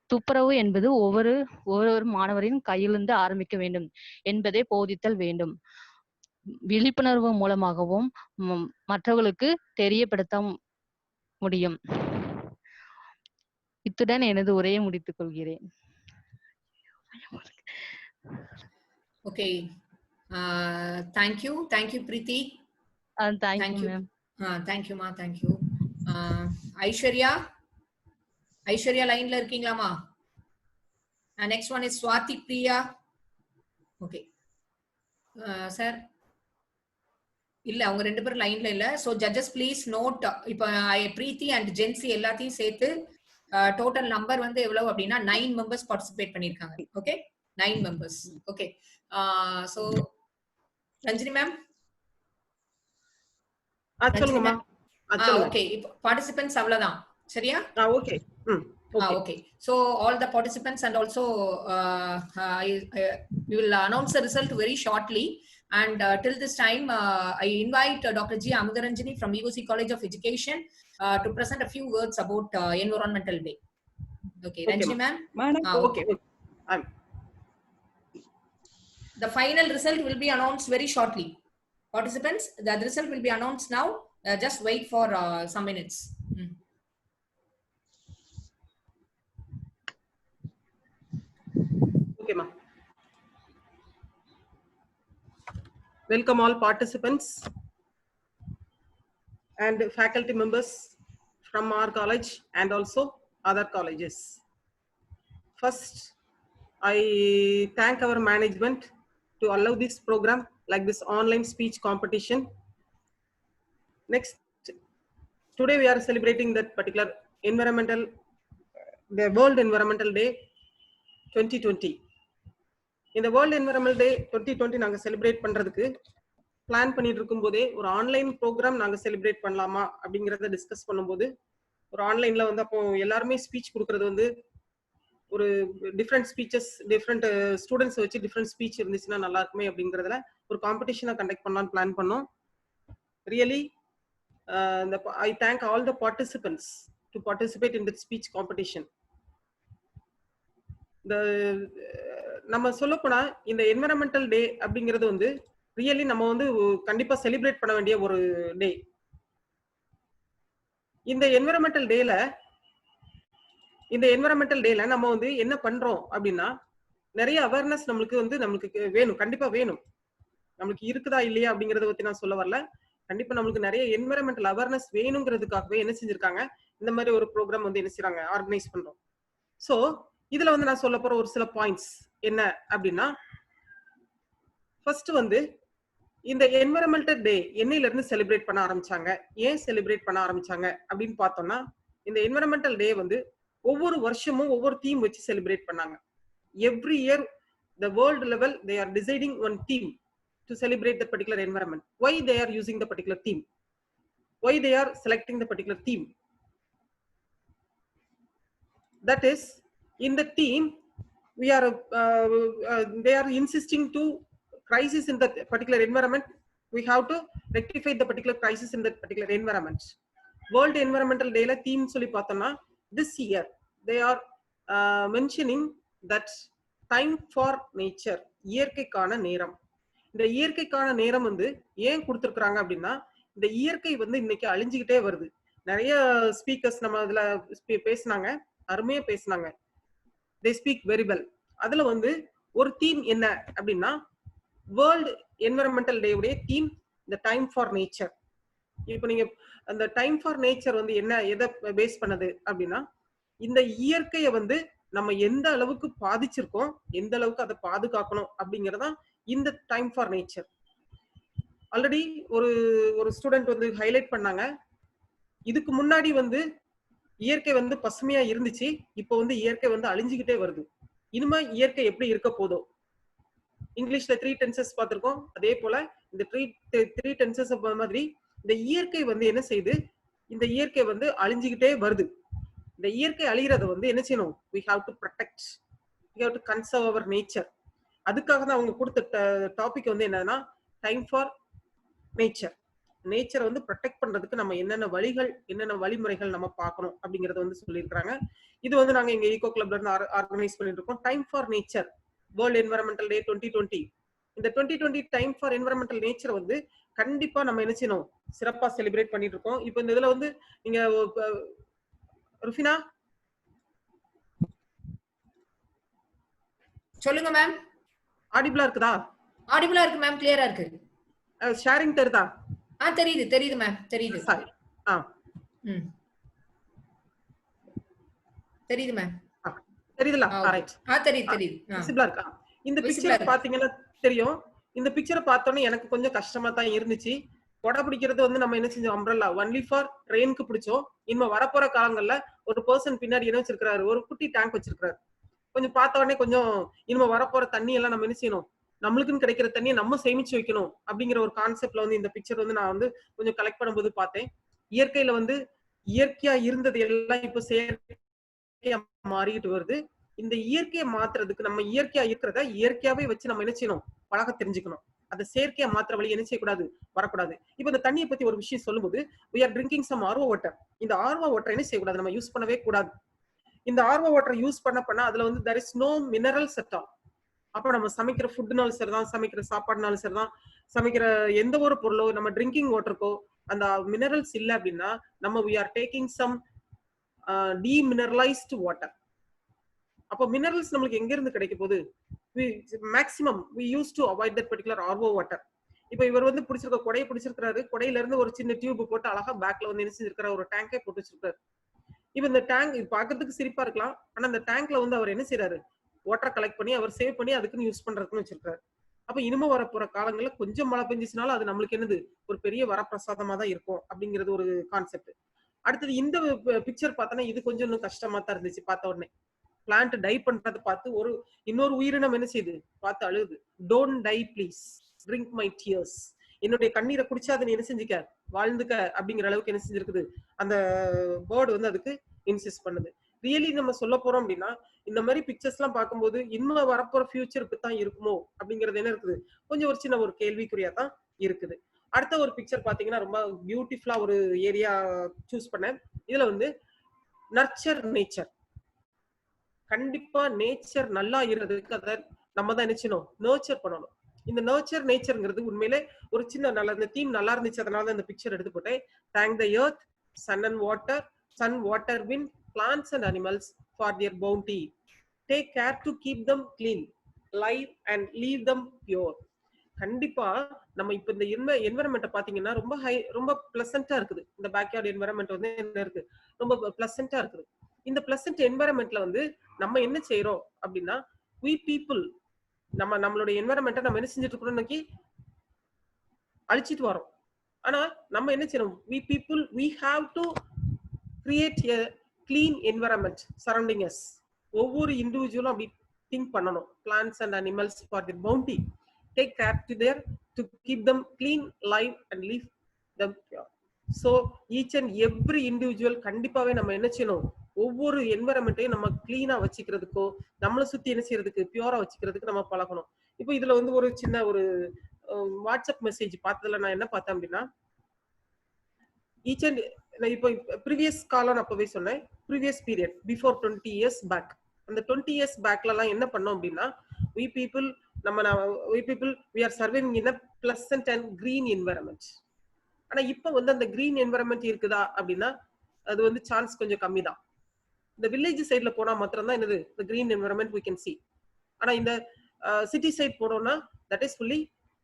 துப்புரவு என்பது ஒவ்வொரு மாணவரின் கையிலிருந்து ஆரம்பிக்க வேண்டும் என்பதை போதித்தல் வேண்டும். விழிப்புணர்வு மூலமாகவும் மற்றவர்களுக்கு தெரியப்படுத்த முடியும். இத்துடன் எனது உரையை முடித்துக் கொள்கிறேன். Okay. Thank you Preeti. Thank you ma'am. Thank you ma, thank you. Aishwarya லைன்ல இருக்கீங்களாமா? Next one is Swati Priya. Okay. Sir இல்ல, அவங்க ரெண்டு பேரும் லைன்ல இல்ல. So judges please note, இப்ப Preeti and Jency எல்லாத்தையும் சேர்த்து டோட்டல் நம்பர் எவ்வளவு அப்படின்னா 9 members பார்ட்டிசிபேட் பண்ணிருக்காங்க. Okay, 9 members. Okay, so Ranjini ma'am. சொல்லுங்கம்மா. ஓகே, பார்ட்டிசிபென்ட்ஸ் அவ்வளவுதான் சரியா? Okay. Okay. So all the participants and also we will announce the result very shortly. And till this time, I invite Dr. G. Amudaranjani from EOC College of Education to present a few words about Environmental Day. Okay, Ranjini ma'am. Okay. The final result will be announced very shortly. Participants, the result will be announced now. Just wait for some minutes. Okay, ma'am. Welcome all participants and faculty members from our college and also other colleges. First, I thank our management to allow this program like this online speech competition. Next, today we are celebrating that particular the World Environmental Day 2020. இந்த வேர்ல்ட் என்விரான்மெண்டல் டே 2020 நாங்க செலிப்ரேட் பண்றதுக்கு பிளான் பண்ணிட்டு இருக்கும்போதே ஒரு ஆன்லைன் ப்ரோக்ராம் நாங்க செலிப்ரேட் பண்ணலாமா அப்படிங்கறத டிஸ்கஸ் பண்ணும்போது ஒரு ஆன்லைன்ல வந்து அப்போ எல்லாருமே ஸ்பீச் கொடுக்கறது வந்து ஒரு டிஃப்ரெண்ட் ஸ்பீச்சஸ் டிஃப்ரெண்ட் ஸ்டூடெண்ட்ஸ் வச்சு டிஃப்ரெண்ட் ஸ்பீச் இருந்துச்சுன்னா நல்லா இருக்குமே அப்படிங்கறதுல ஒரு காம்படிஷனை கண்டக்ட் பண்ணலாம்னு பிளான் பண்ணோம். Really I thank all the participants to participate in the speech competition. நம்ம சொல்ல போனா இந்த என்விரான்மெண்டல் டே அப்படிங்கிறது வந்து ரியலி நம்ம வந்து கண்டிப்பா செலிப்ரேட் பண்ண வேண்டிய ஒரு டே. இந்த என்விரான்மெண்டல் டேல நம்ம வந்து என்ன பண்றோம் அப்படின்னா நிறைய அவேர்னஸ் நம்மளுக்கு வேணும், கண்டிப்பா வேணும். நம்மளுக்கு இருக்குதா இல்லையா அப்படிங்கறத பத்தி நான் சொல்ல வரல. கண்டிப்பா நம்மளுக்கு நிறைய என்விரான்மெண்டல் அவேர்னஸ் வேணுங்கிறதுக்காகவே என்ன செஞ்சிருக்காங்க, இந்த மாதிரி ஒரு ப்ரோக்ராம் வந்து என்ன செய்றாங்க, ஆர்கனைஸ் பண்றோம். சோ இதுல வந்து நான் சொல்ல போற ஒரு சில பாயிண்ட்ஸ் என்ன அப்படின்னா, ஃபர்ஸ்ட் வந்து இந்த என்விரான்மெண்டல் டே என்னையில இருந்து செலிப்ரேட் பண்ண ஆரம்பிச்சாங்க, ஏன் செலிப்ரேட் பண்ண ஆரம்பிச்சாங்க அப்படின்னு பார்த்தோம்னா, இந்த என்விரான்மெண்டல் டே வந்து ஒவ்வொரு வருஷமும் ஒவ்வொரு தீம் வச்சு செலிப்ரேட் பண்ணாங்க. Every year the world level they are deciding one theme to celebrate that particular environment. Why they are using the particular theme, why they are selecting the particular theme, that is in the theme we are they are insisting to crisis in that particular environment. We have to rectify the particular crisis in that particular environment. World Environmental Day la theme solli pathona, this year they are mentioning that time for nature, இயற்கைக்கான நேரம். இந்த இயற்கைக்கான நேரம் வந்து ஏன் கொடுத்திருக்காங்க அப்படின்னா, இந்த இயற்கை வந்து இன்னைக்கு அழிஞ்சுக்கிட்டே வருது. நிறைய ஸ்பீக்கர்ஸ் நம்ம அதுல பேசினாங்க, அருமையா பேசினாங்க. they speak very well. அதுல வந்து ஒரு தீம் என்ன அப்படின்னா, வேர்ல்ட் என்விரான்மெண்டல் டே உடைய theme the time for nature. இப்போ நீங்க அந்த டைம் ஃபார் நேச்சர் வந்து என்ன, எதை பேஸ் பண்ணது அப்படின்னா, இந்த இயற்கையை வந்து நம்ம எந்த அளவுக்கு பாதிச்சிருக்கோம், எந்த அளவுக்கு அதை பாதுகாக்கணும் அப்படிங்கறதா இந்த டைம் ஃபார் நேச்சர். ஆல்ரெடி ஒரு ஸ்டூடெண்ட் வந்து ஹைலைட் பண்ணாங்க, இதுக்கு முன்னாடி வந்து இயற்கை வந்து பசுமையா இருந்துச்சு, இப்போ வந்து இயற்கை வந்து அழிஞ்சுக்கிட்டே வருது. இனிமே இயற்கை எப்படி இருக்க போதோ, இங்கிலீஷ்ல 3 டென்சஸ் பார்த்திருக்கோம். அதே போல இந்த 3 டென்சஸ் மாதிரி இந்த இயற்கை வந்து என்ன செய்யுது, இந்த இயற்கை வந்து அழிஞ்சுக்கிட்டே வருது. இந்த இயற்கை அழிகிறத வந்து என்ன செய்யணும், we have to protect, we have to conserve our nature. அதுக்காக தான் அவங்க கொடுத்த டாபிக் வந்து என்னன்னா, டைம் ஃபார் நேச்சர். நேச்சரை வந்து ப்ரொடெக்ட் பண்றதுக்கு நம்ம என்னென்ன வழிகள், என்னென்ன வழிமுறைகள் நம்ம பார்க்கணும் அப்படிங்கறத வந்து சொல்லியிருக்காங்க. இது வந்து நாங்க எங்க ஈகோ கிளப்ல இருந்து ஆர்கனைஸ் பண்ணிட்டு இருக்கோம். Time for nature world environmental day 2020. இந்த 2020 டைம் ஃபார் என்விரான்மெண்டல் நேச்சர் வந்து கண்டிப்பா நம்ம என்ன செய்யணும், சிறப்பா செலிப்ரேட் பண்ணிட்டு இருக்கோம். இப்போ இந்த இதுல வந்து நீங்க ருஃபினா சொல்லுங்க மேம். ஆடிபிளா இருக்குதா? ஆடிபிளா இருக்கு மேம், கிளியரா இருக்கு. ஷேரிங் தெரியுதா? தெரியுது மேம், தெரியுது. சாரி, தெரியுது மேம். தெரியுதுல? ரைட். தெரியுது. விசிபிளா இருக்கா? இந்த பிக்சர் பாத்தீங்கன்னா தெரியும். இந்த பிக்சரை பார்த்தோன்னே எனக்கு கொஞ்சம் கஷ்டமா தான் இருந்துச்சு. கொடை பிடிக்கிறது வந்து நம்ம என்ன செஞ்சோம், அம்ப்ரெல்லா ஒன்லி ஃபார் ரெயினுக்கு பிடிச்சோம். இனிமே வரப்போற காலங்கள்ல ஒரு பர்சன் பின்னாடி என்ன வச்சிருக்காரு, ஒரு குட்டி டேங்க் வச்சிருக்காரு. கொஞ்சம் பார்த்த உடனே கொஞ்சம் இனிமே வரப்போற தண்ணி எல்லாம் நம்ம என்ன செய்யணும், நம்மளுக்குன்னு கிடைக்கிற தண்ணியை நம்ம சேமிச்சு வைக்கணும் அப்படிங்கிற ஒரு கான்செப்ட்ல வந்து இந்த பிக்சர் வந்து நான் வந்து கொஞ்சம் கலெக்ட் பண்ணும்போது பார்த்தேன். இயற்கையில வந்து இயற்கையா இருந்தது எல்லாம் இப்ப செயற்கையா மாறிட்டு வருது. இந்த இயற்கையை மாத்துறதுக்கு நம்ம இயற்கையா இருக்கிறத இயற்கையாவே வச்சு நம்ம என்ன செய்யணும், பழக தெரிஞ்சுக்கணும். அதை செயற்கையா மாத்திர வழி என்ன செய்யக்கூடாது, வரக்கூடாது. இப்ப இந்த தண்ணியை பத்தி ஒரு விஷயம் சொல்லும்போது we are drinking some RO water. இந்த RO water என்ன செய்யக்கூடாது, நம்ம யூஸ் பண்ணவே கூடாது. இந்த RO water யூஸ் பண்ண அதுல வந்து there is no minerals at all. அப்ப நம்ம சமைக்கிற ஃபுட்னாலும் சரிதான், சமைக்கிற சாப்பாடுனாலும் சரிதான், சமைக்கிற எந்த ஒரு பொருளோ நம்ம ட்ரிங்கிங் வாட்டருக்கோ அந்த மினரல்ஸ் இல்லை அப்படின்னா நம்ம we are taking some demineralized water. அப்போ மினரல்ஸ் நம்மளுக்கு எங்க இருந்து கிடைக்க போகுது? Maximum we used to avoid that particular RO water. இப்போ இவர் வந்து பிடிச்சிருக்க கொடையை பிடிச்சிருக்காரு, கொடையில இருந்து ஒரு சின்ன டியூப் போட்டு அழகா பேக்ல வந்து என்ன செஞ்சிருக்கிற ஒரு டேங்கை போட்டு வச்சிருக்காரு. இப்ப இந்த டேங்க் பாக்குறதுக்கு சிரிப்பா இருக்கலாம், ஆனா அந்த டேங்க்ல வந்து அவர் என்ன செய்யறாரு, வாட்டர் கலெக்ட் பண்ணி அவர் சேவ் பண்ணி அதுக்குன்னு யூஸ் பண்றதுக்குன்னு வச்சிருக்காரு. அப்ப இனிமே வரப்போற காலங்கள்ல கொஞ்சம் மழை பெஞ்சிச்சுனாலும் அது நம்மளுக்கு என்னது, ஒரு பெரிய வரப்பிரசாதமா தான் இருக்கும் அப்படிங்கிறது ஒரு கான்செப்ட். அடுத்தது இந்த பிக்சர் பார்த்தோன்னா இது கொஞ்சம் இன்னும் கஷ்டமா தான் இருந்துச்சு. பார்த்த உடனே பிளான்ட் டை பண்றதை பார்த்து ஒரு இன்னொரு உயிரினம் என்ன செய்யுது, பார்த்து அழுகுது. Don't die please, drink my tears. என்னுடைய கண்ணீரை குடிச்சா அதை நீ என்ன செஞ்சுக்க, வாழ்ந்துக்க அப்படிங்கிற அளவுக்கு என்ன செஞ்சிருக்குது அந்த பேர்டு வந்து அதுக்கு இன்சிஸ்ட் பண்ணுது. ரியலி நம்ம சொல்ல போறோம் அப்படின்னா இந்த மாதிரி பிக்சர்ஸ் எல்லாம் பார்க்கும்போது இன்னும் வரப்போற ஃபியூச்சருக்கு தான் இருக்குமோ அப்படிங்கிறது என்ன இருக்குது, கொஞ்சம் ஒரு சின்ன ஒரு கேள்விக்குறியா தான் இருக்குது. அடுத்த ஒரு பிக்சர் பாத்தீங்கன்னா ரொம்ப பியூட்டிஃபுல்லா ஒரு ஏரியா சூஸ் பண்ணேன். இதுல வந்து நர்ச்சர் நேச்சர். கண்டிப்பா நேச்சர் நல்லா இருக்கிறதுக்கு அதை நம்ம தான் நினைச்சணும், நர்ச்சர் பண்ணணும். இந்த நர்ச்சர் நேச்சர்ங்கிறது உண்மையிலே ஒரு சின்ன நல்ல இந்த தீம் நல்லா இருந்துச்சு, அதனால தான் இந்த பிக்சர் எடுத்து போட்டேன். Thank the earth, sun and water, sun, water, wind, plants and animals for their bounty. Take care to keep them clean, live and leave them pure. கண்டிப்பா நம்ம இப்ப இந்த என்விரான்மெண்ட் பாத்தீங்கன்னா ரொம்ப பிளசண்டா இருக்குது. இந்த பேக்யார்ட் என்விரான்மெண்ட் வந்து என்ன இருக்கு, ரொம்ப பிளசண்டா இருக்குது. இந்த பிளசன்ட் என்விரான்மெண்ட்ல வந்து நம்ம என்ன செய்யறோம் அப்படின்னா we people நம்மளுடைய என்விரான்மெண்ட்டை நம்ம என்ன செஞ்சுட்டு இருக்கோம், இன்னைக்கு அழிச்சிட்டு வரோம். ஆனா நம்ம என்ன செய்யறோம், we people we have to create a clean environment surrounding us. ஒவ்வொரு இண்டிவிஜுவலும் அப்படி திங்க் பண்ணணும். plants and animals for their bounty, take care to keep them clean, live and leave them pure. So each and every individual கண்டிப்பாவே நம்ம என்ன செய்யணும், ஒவ்வொரு என்விரான்மெண்ட்டையும் நம்ம கிளீனா வச்சுக்கிறதுக்கோ நம்மளை சுத்தி என்ன செய்யறதுக்கு பியூரா வச்சுக்கிறதுக்கு நம்ம பழகணும். இப்போ இதுல வந்து ஒரு சின்ன ஒரு வாட்ஸ்அப் மெசேஜ் பார்த்ததுல நான் என்ன பார்த்தேன் அப்படின்னா, ஈச் அண்ட் இப்போ ப்ரீவியஸ் காலம் அப்பவே சொன்னேன், ப்ரீவியஸ் பீரியட் பிஃபோர் 20 years பேக். அந்த 20 years பேக்லலாம் என்ன பண்ணோம் அப்படின்னா we people we are surviving in a pleasant and green environment. ஆனா இப்போ வந்து அந்த green environment இருக்குதா அப்படின்னா அது வந்து சான்ஸ் கொஞ்சம் கம்மி தான். இந்த வில்லேஜ் சைட்ல போனா மாத்திரம் தான் என்னது the green environment we can see. ஆனா இந்த சிட்டி சைட் போனோம்னா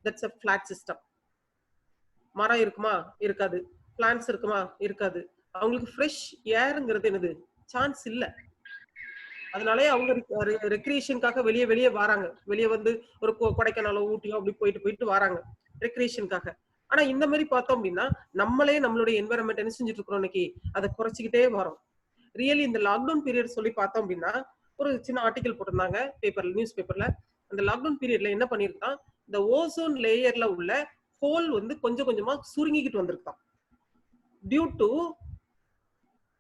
that's a flat system. மரம் இருக்குமா, இருக்காது. பிளான்ட்ஸ் இருக்குமா, இருக்காது. அவங்களுக்கு ஃப்ரெஷ் ஏருங்கிறது என்னது, சான்ஸ் இல்ல. அதனாலே அவங்க ரெக்ரியேஷனுக்காக வெளியே வராங்க. வெளியே வந்து ஒரு கொடைக்கானலோ ஊட்டியோ அப்படி போயிட்டு வராங்க ரெக்ரியேஷனுக்காக. ஆனா இந்த மாதிரி பார்த்தோம் அப்படின்னா நம்மளே நம்மளுடைய என்விரான்மெண்ட் என்ன செஞ்சுட்டு இருக்கிறோம், இன்னைக்கு அதை குறைச்சிக்கிட்டே வரோம். ரியலி இந்த லாக்டவுன் பீரியட் சொல்லி பார்த்தோம் அப்படின்னா ஒரு சின்ன ஆர்டிகல் போட்டிருந்தாங்க பேப்பர்ல, நியூஸ் பேப்பர்ல. அந்த லாக்டவுன் பீரியட்ல என்ன பண்ணிருக்கான், இந்த ஓசோன் லேயர்ல உள்ள ஹோல் வந்து கொஞ்சம் கொஞ்சமா சுருங்கிக்கிட்டு வந்திருக்கான். Due to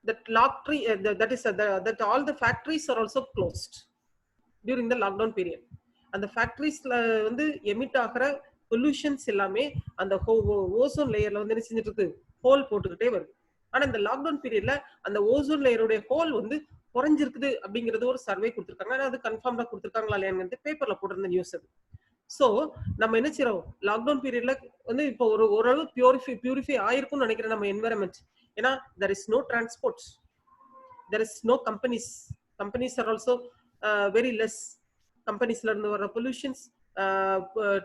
that that all the factories are also closed during the lockdown period. And the factories வந்து எமிட் ஆகிற பொல்யூஷன்ஸ் எல்லாமே அந்த ஓசோன் லேயர்ல வந்து என்ன செஞ்சுட்டு இருக்கு, ஹோல் போட்டுக்கிட்டே வருது. ஆனா இந்த லாக்டவுன் பீரியட்ல அந்த ஓசோன் லேயருடைய ஹோல் வந்து குறைஞ்சிருக்குது அப்படிங்கிறது ஒரு சர்வே கொடுத்துருக்காங்க. ஆனா அது கன்ஃபார்ம்டா கொடுத்துருக்காங்களா இல்லையான்னு பேப்பர்ல போட்டிருந்த நியூஸ் அது. சோ நம்ம என்ன செய்யறோம், லாக்டவுன் பீரியட்ல வந்து இப்போ ஓரளவு பியூரிஃபை ஆயிருக்கும்னு நினைக்கிறேன் நம்ம என்விரான்மெண்ட். ஏன்னா there is no transport, there is no companies are also very less. கம்பெனிஸ்ல இருந்து வர்ற பொல்யூஷன்ஸ்,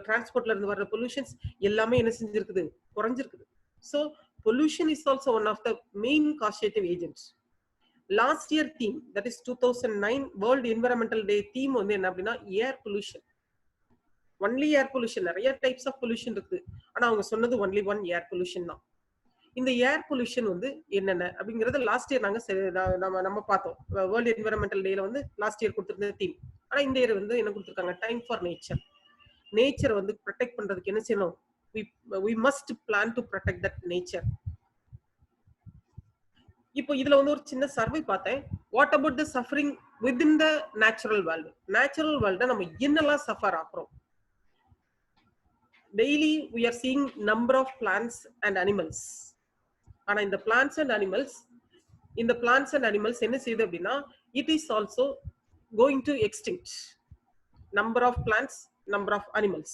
டிரான்ஸ்போர்ட்ல இருந்து வர்ற பொல்யூஷன்ஸ் எல்லாமே என்ன செஞ்சிருக்குது, குறைஞ்சிருக்குது. So pollution is also one of the main causative agents. Last year theme, that is 2009 world environmental day theme வந்து என்ன அப்படின்னா air pollution. Only air pollution, நிறைய டைப்ஸ் ஆஃப் பொல்யூஷன் இருக்குது. ஆனா அவங்க சொன்னது ஒன்லி ஒன் ஏர் பொல்யூஷன் தான். இந்த ஏர் பொல்யூஷன் வந்து என்னென்ன அப்படிங்கறது லாஸ்ட் இயர் நம்ம பார்த்தோம். வேர்ல்டு என்விரான்மெண்டல் டேல வந்து லாஸ்ட் இயர் கொடுத்திருந்த தீம். ஆனா இந்த இயர் வந்து என்ன கொடுத்திருக்காங்க, டைம் ஃபார் நேச்சர். நேச்சர் வந்து ப்ரொடெக்ட் பண்றதுக்கு என்ன செய்யணும்? we must plan to protect that nature. இப்போ இதுல வந்து ஒரு சின்ன சர்வே பார்த்தேன். What about the suffering within the natural world? Natural world நம்ம என்னெல்லாம் சஃபர் ஆகிறோம்? Daily we are seeing number of plants and animals. ஆனா இந்த plants and animals என்ன செய்யுது அப்படின்னா, it is also going to extinct. Number of plants, number of animals.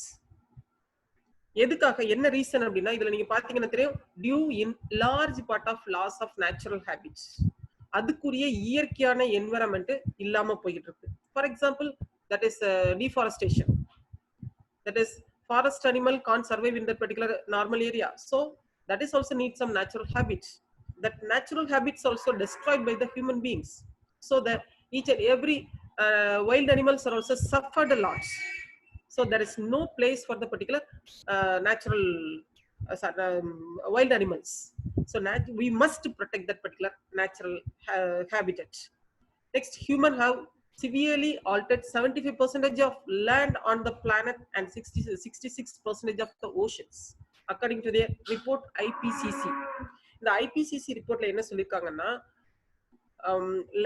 எதுக்காக, என்ன ரீசன் அப்படின்னா, இதுல நீங்க பாத்தீங்கன்னா தெரியும், due in large part of loss of natural habits. அதுக்குரிய இயற்கையான என்விரான்மெண்ட் இல்லாம போயிட்டு இருக்கு. For example, that is deforestation. That is, forest animal can't survive in that particular normal area. So that is also needs some natural habits. That natural habits also destroyed by the human beings. So that each and every wild animals are also suffered a lot. So there is no place for the particular natural wild animals. So we must protect that particular natural habitat. Next, human have severely altered 75% of land on the planet and 66% of the oceans, according to the report IPCC. இந்த IPCC ரிப்போர்ட்ல என்ன சொல்லிருக்காங்கன்னா,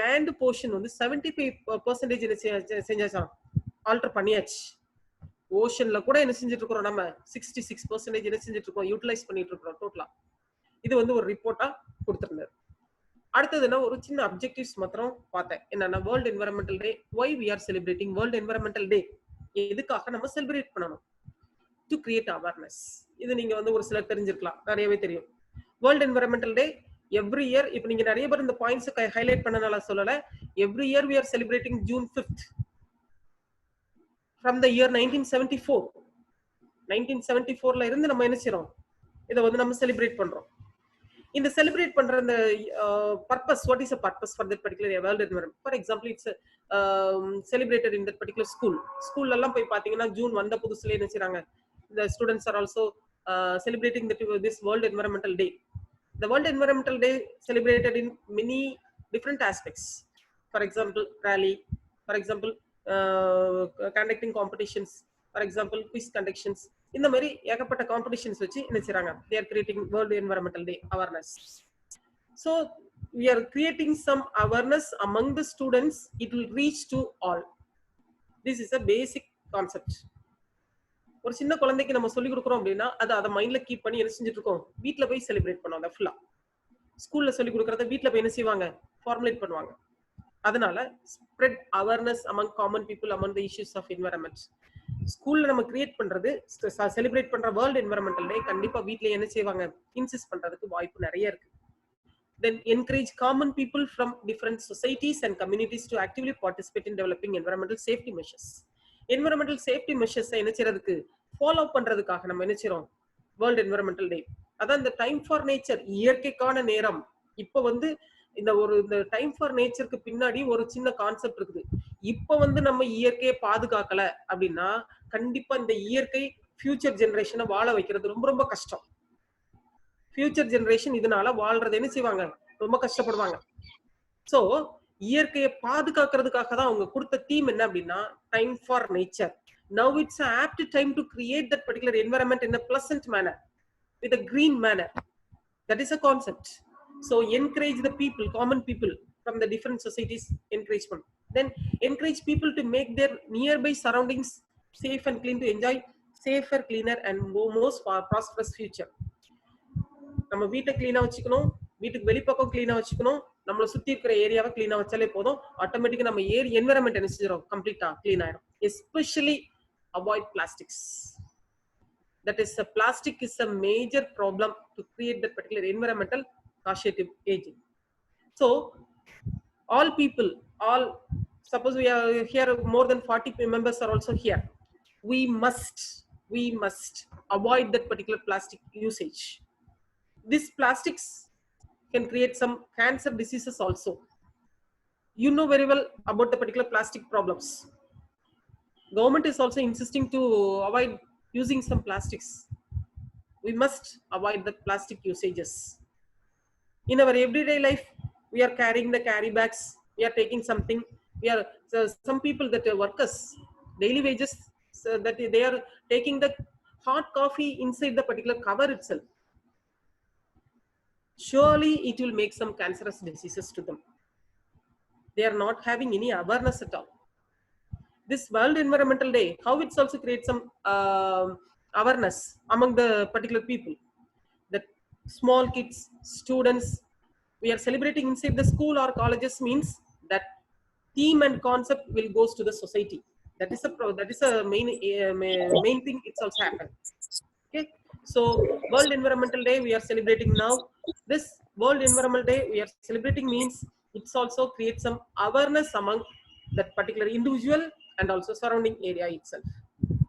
லேண்ட் போர்ஷன் வந்து 75% செஞ்சாச்சாம், ஆல்டர் பண்ணியாச்சு. ஓஷன்ல கூட என்ன செஞ்சுட்டு இருக்கோம், நம்ம 66% என்ன செஞ்சுட்டு இருக்கோம், யூட்டிலைஸ் பண்ணிட்டு இருக்கோம் டோட்டலா. இது வந்து ஒரு ரிப்போர்ட்டா கொடுத்திருந்தாரு. அடுத்ததுன்னா ஒரு சின்ன அப்ஜெக்டிவ்ஸ் மாத்திரம் பார்த்தேன். என்னன்னா, world environmental day. Why we are celebrating world environmental day? எதுக்காக நம்ம செலிப்ரேட் பண்ணணும்? To create awareness. இது நீங்க வந்து ஒரு சிலர் தெரிஞ்சிருக்கலாம், நிறையவே தெரியும். World environmental day every year, இப்போ நீங்க நிறைய பேர் இந்த பாயிண்ட்ஸ் ஹைலைட் பண்ணனால சொல்லல, every year we are celebrating June 5th from the year 1974. 1974ல இருந்து நம்ம என்ன செய்றோம், இதை வந்து நம்ம செலிப்ரேட் பண்றோம். இந்த செலிப்ரேட் பண்ற அந்த purpose, what is a purpose for that particular world environment? For example, it's celebrated in that particular school. ஸ்கூல்ல எல்லாம் போய் பாத்தீங்கன்னா, ஜூன் வந்த புதுசுல என்ன செய்றாங்க, the students are also celebrating this world environmental day. The world environmental day celebrated in many different aspects. For example, rally, for example, conducting competitions, for example, quiz conductions. இந்த மாதிரி ஏகப்பட்ட காம்படிஷன்ஸ் வச்சு என்ன செய்றாங்க, they are creating world environmental day awareness. So we are creating some awareness among the students. It will reach to all. This is a basic concept. ஒரு சின்ன குழந்தைக்கு நம்ம சொல்லி கொடுக்குறோம் அப்படின்னா, அதை மைண்ட்ல கீப் பண்ணி என்ன செஞ்சுட்டு இருக்கோம், வீட்டுல போய் செலிப்ரேட் பண்ணுவாங்க. ஃபுல்லா ஸ்கூல்ல சொல்லி கொடுக்கறத வீட்டுல போய் என்ன செய்வாங்க, ஃபார்முலேட் பண்ணுவாங்க. அதனால spread awareness among common people among the issues of environment. ஸ்கூல்ல நம்ம கிரியேட் பண்றது, செலிப்ரேட் பண்ற வேர்ல்ட் என்விரான்மெண்டல் டே கண்டிப்பா வீட்ல என்ன செய்வாங்க, இன்சிஸ்ட் பண்றதுக்கு வாய்ப்பு நிறைய இருக்கு. Then encourage common people from different societies and communities to actively participate in developing environmental safety measures. Environmental safety measures என்ன செய்யறதுக்கு, ஃபாலோ பண்றதுக்காக நம்ம என்ன செய்றோம், வேர்ல்ட் என்விரான்மெண்டல் டே. அதான் இந்த டைம் ஃபார் நேச்சர், இயற்கைக்கான நேரம். இப்ப வந்து இந்த டைம் ஃபார் நேச்சருக்கு பின்னாடி ஒரு சின்ன கான்செப்ட் இருக்குது. இப்ப வந்து நம்ம இயற்கையை பாதுகாக்கல அப்படின்னா, கண்டிப்பா இந்த இயற்கை ஃபியூச்சர் ஜெனரேஷனை வாழ வைக்கிறது ரொம்ப ரொம்ப கஷ்டம். ஃபியூச்சர் ஜெனரேஷன் இதனால வாழ்றது என்ன செய்வாங்க, ரொம்ப கஷ்டப்படுவாங்க. சோ இயற்கையை பாதுகாக்கிறதுக்காக தான் அவங்க கொடுத்த தீம் என்ன அப்படின்னா, time for nature. Now it's an apt time to create that particular environment in a pleasant manner, with a green manner. That is a concept. So encourage the people, common people from the different societies, encouragement. Then encourage people to make their nearby surroundings safe and clean to enjoy safer, cleaner and most prosperous future. நம்ம வீட்டை கிளீனா வச்சுக்கணும், வீட்டுக்கு வெளிப்பக்கம் கிளீனா வச்சுக்கணும், நம்மளை சுத்தி இருக்கிற ஏரியாவை கிளீனா வச்சாலே போதும், ஆட்டோமேட்டிக்கா நம்ம என்விரான்மெண்ட் என்ன செஞ்சிடும், கம்ப்ளீட்டா கிளீன் ஆயிடும். Especially avoid plastics. That is, plastic is a major problem to create that particular environmental causative agent. So all people, suppose we are here, more than 40 members are also here, we must avoid that particular plastic usage. These plastics can create some cancer diseases also. You know very well about the particular plastic problems. Government is also insisting to avoid using some plastics. We must avoid the plastic usages. In our everyday life, we are carrying the carry bags, we are taking something, some people that are workers, daily wages, so that they are taking the hot coffee inside the particular cover itself, surely it will make some cancerous diseases to them. They are not having any awareness at all. This World Environmental Day, how it's also creates some awareness among the particular people, that small kids, students, we are celebrating inside the school or colleges, means that theme and concept will goes to the society. That is a main thing. It's also happened. Okay, so World Environmental Day we are celebrating now. This World Environmental Day we are celebrating means it's also creates some awareness among that particular individual and also surrounding area itself.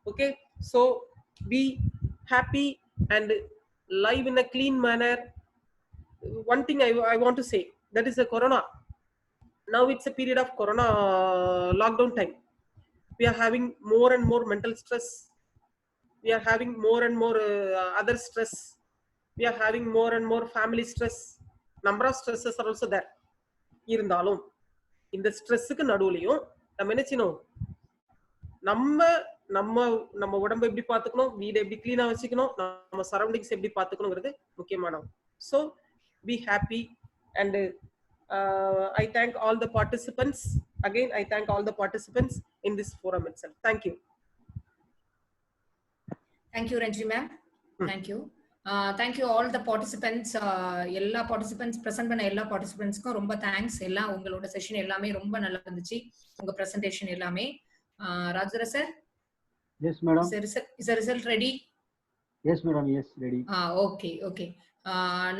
Okay, so be happy and live in a clean manner. One thing I want to say, that is the corona. Now it's a period of corona lockdown time. We are having more and more mental stress. We are having more and more other stress. We are having more and more family stress. Number of stresses are also there. இருந்தாலும் இந்த ஸ்ட்ரெஸ்ஸுக்கு நடுவுலையும் நம்ம என்ன செய்யணும், நம்ம உடம்பை எப்படி பார்த்துக்கணும், வீடை எப்படி கிளீனா வச்சுக்கணும், நம்ம சரௌண்டிங்ஸ் எப்படி பார்த்துக்கணுங்கிறது முக்கியமானது. So be happy and I thank all the participants. Again, I thank all the participants in this forum itself. Thank you. Thank you, Ranjini ma'am. Thank you. Thank you all the participants. எல்லா participants present பண்ண எல்லா participants-க்கும் ரொம்ப thanks. எல்லாம் உங்களோட செஷன் எல்லாமே ரொம்ப நல்லா இருந்துச்சு. உங்க presentation எல்லாமே. Rajendra sir? Yes, madam. Is the result ready? Yes, madam. Yes, ready. Okay, okay.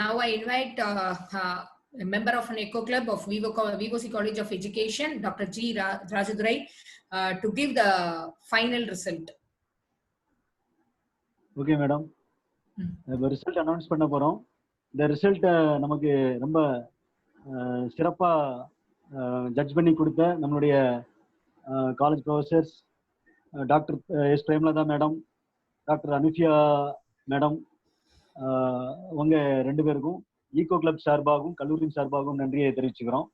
Now I invite a member of an Eco Club of VOC College of Education, Dr. G. Rajadurai, to give the final result. Okay, madam. The result announce பண்ண போறோம். இந்த ரிசல்ட் நமக்கு ரொம்ப சிறப்பா ஜட்ஜ் பண்ணி கொடுத்த நம்மளுடைய college professors doctor S Premalatha madam, doctor Anufiya madam, உங்க ரெண்டு பேருக்கும் ஈகோ கிளப் சார்பாகவும் கல்லூரியின் சார்பாகவும் நன்றியை தெரிவிச்சுக்கிறோம்.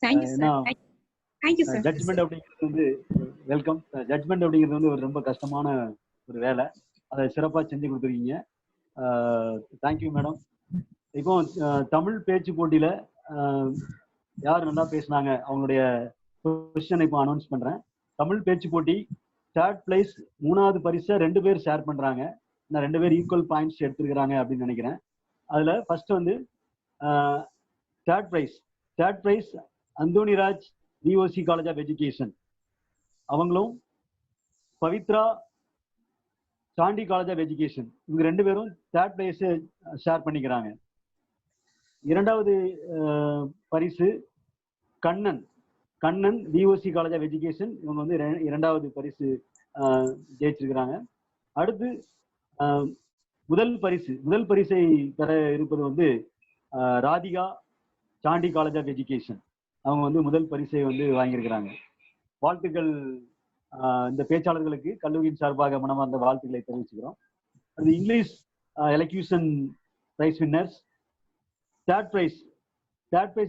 ஜட்ஜ்மெண்ட் அப்படிங்கிறது வந்து வெல்கம். ஜட்ஜ்மெண்ட் அப்படிங்கிறது வந்து ஒரு ரொம்ப கஷ்டமான ஒரு வேலை, அதை சிறப்பாக செஞ்சு கொடுத்துருக்கீங்க. Thank you madam. இப்போ தமிழ் பேச்சு போட்டியில யார் நல்லா பேசினாங்க அவங்களுடைய பொசிஷனை இப்போ அனௌன்ஸ் பண்றேன். தமிழ் பேச்சு போட்டி தேர்ட் பிளேஸ், 3வது பரிசை 2 பேர் ஷேர் பண்றாங்க. நான் 2 பேர் ஈக்குவல் பாயிண்ட்ஸ் எடுத்துருக்கிறாங்க அப்படின்னு நினைக்கிறேன். அதுல ஃபர்ஸ்ட் வந்து third prize Anthonyraj, VOC college of education, அவங்களும் Pavithra, Sandy college of education, இவங்க 2 பேரும் தேர்ட் பிளேஸ் ஷேர் பண்ணிக்கிறாங்க. 2வது பரிசு Kannan VOC college of education, இவங்க வந்து 2வது பரிசு ஜெயிச்சிருக்கிறாங்க. அடுத்து முதல் பரிசை பெற இருப்பது வந்து Radhika, Chandy college of education, அவங்க வந்து முதல் பரிசை வந்து வாங்கியிருக்கிறாங்க. வாழ்த்துக்கள் இந்த பேச்சாளர்களுக்கு கல்லூரியின் சார்பாக மனமார்ந்த வாழ்த்துக்களை தெரிவிச்சுக்கிறோம். அது English elocution prize winners. Third prize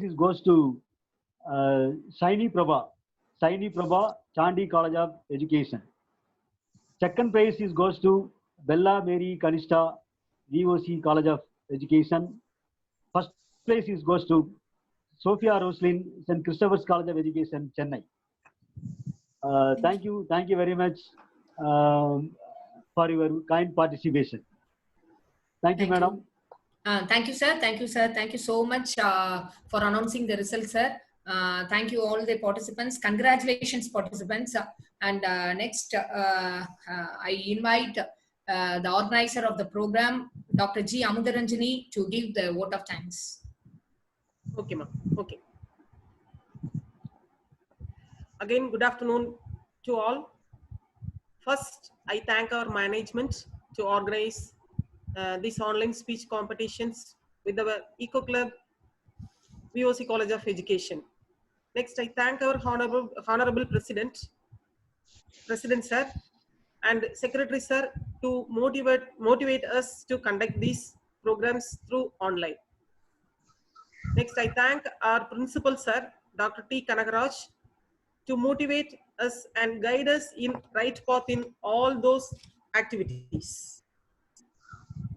is goes to Shiny Prabha, Chandy college of education. Second prize is goes to Bella Mary Kanishta, VOC College of Education. First place is goes to Sophia Roslin, St. Christopher's College of Education, Chennai. Thank you very much for your kind participation. Thank you, madam. Thank you, sir. Thank you so much for announcing the results, sir. Thank you all the participants. Congratulations, participants. And next, I invite the organizer of the program, Dr. G. Amudaranjani, to give the vote of thanks. Okay, ma'am. Okay. Again, good afternoon to all. First, I thank our management to organize these online speech competitions with our Eco Club, VOC College of Education. Next, I thank our honorable President Sir, and Secretary Sir to motivate us to conduct these programs through online. Next, I thank our Principal Sir, Dr. T. Kanagaraj, to motivate us and guide us in right path in all those activities.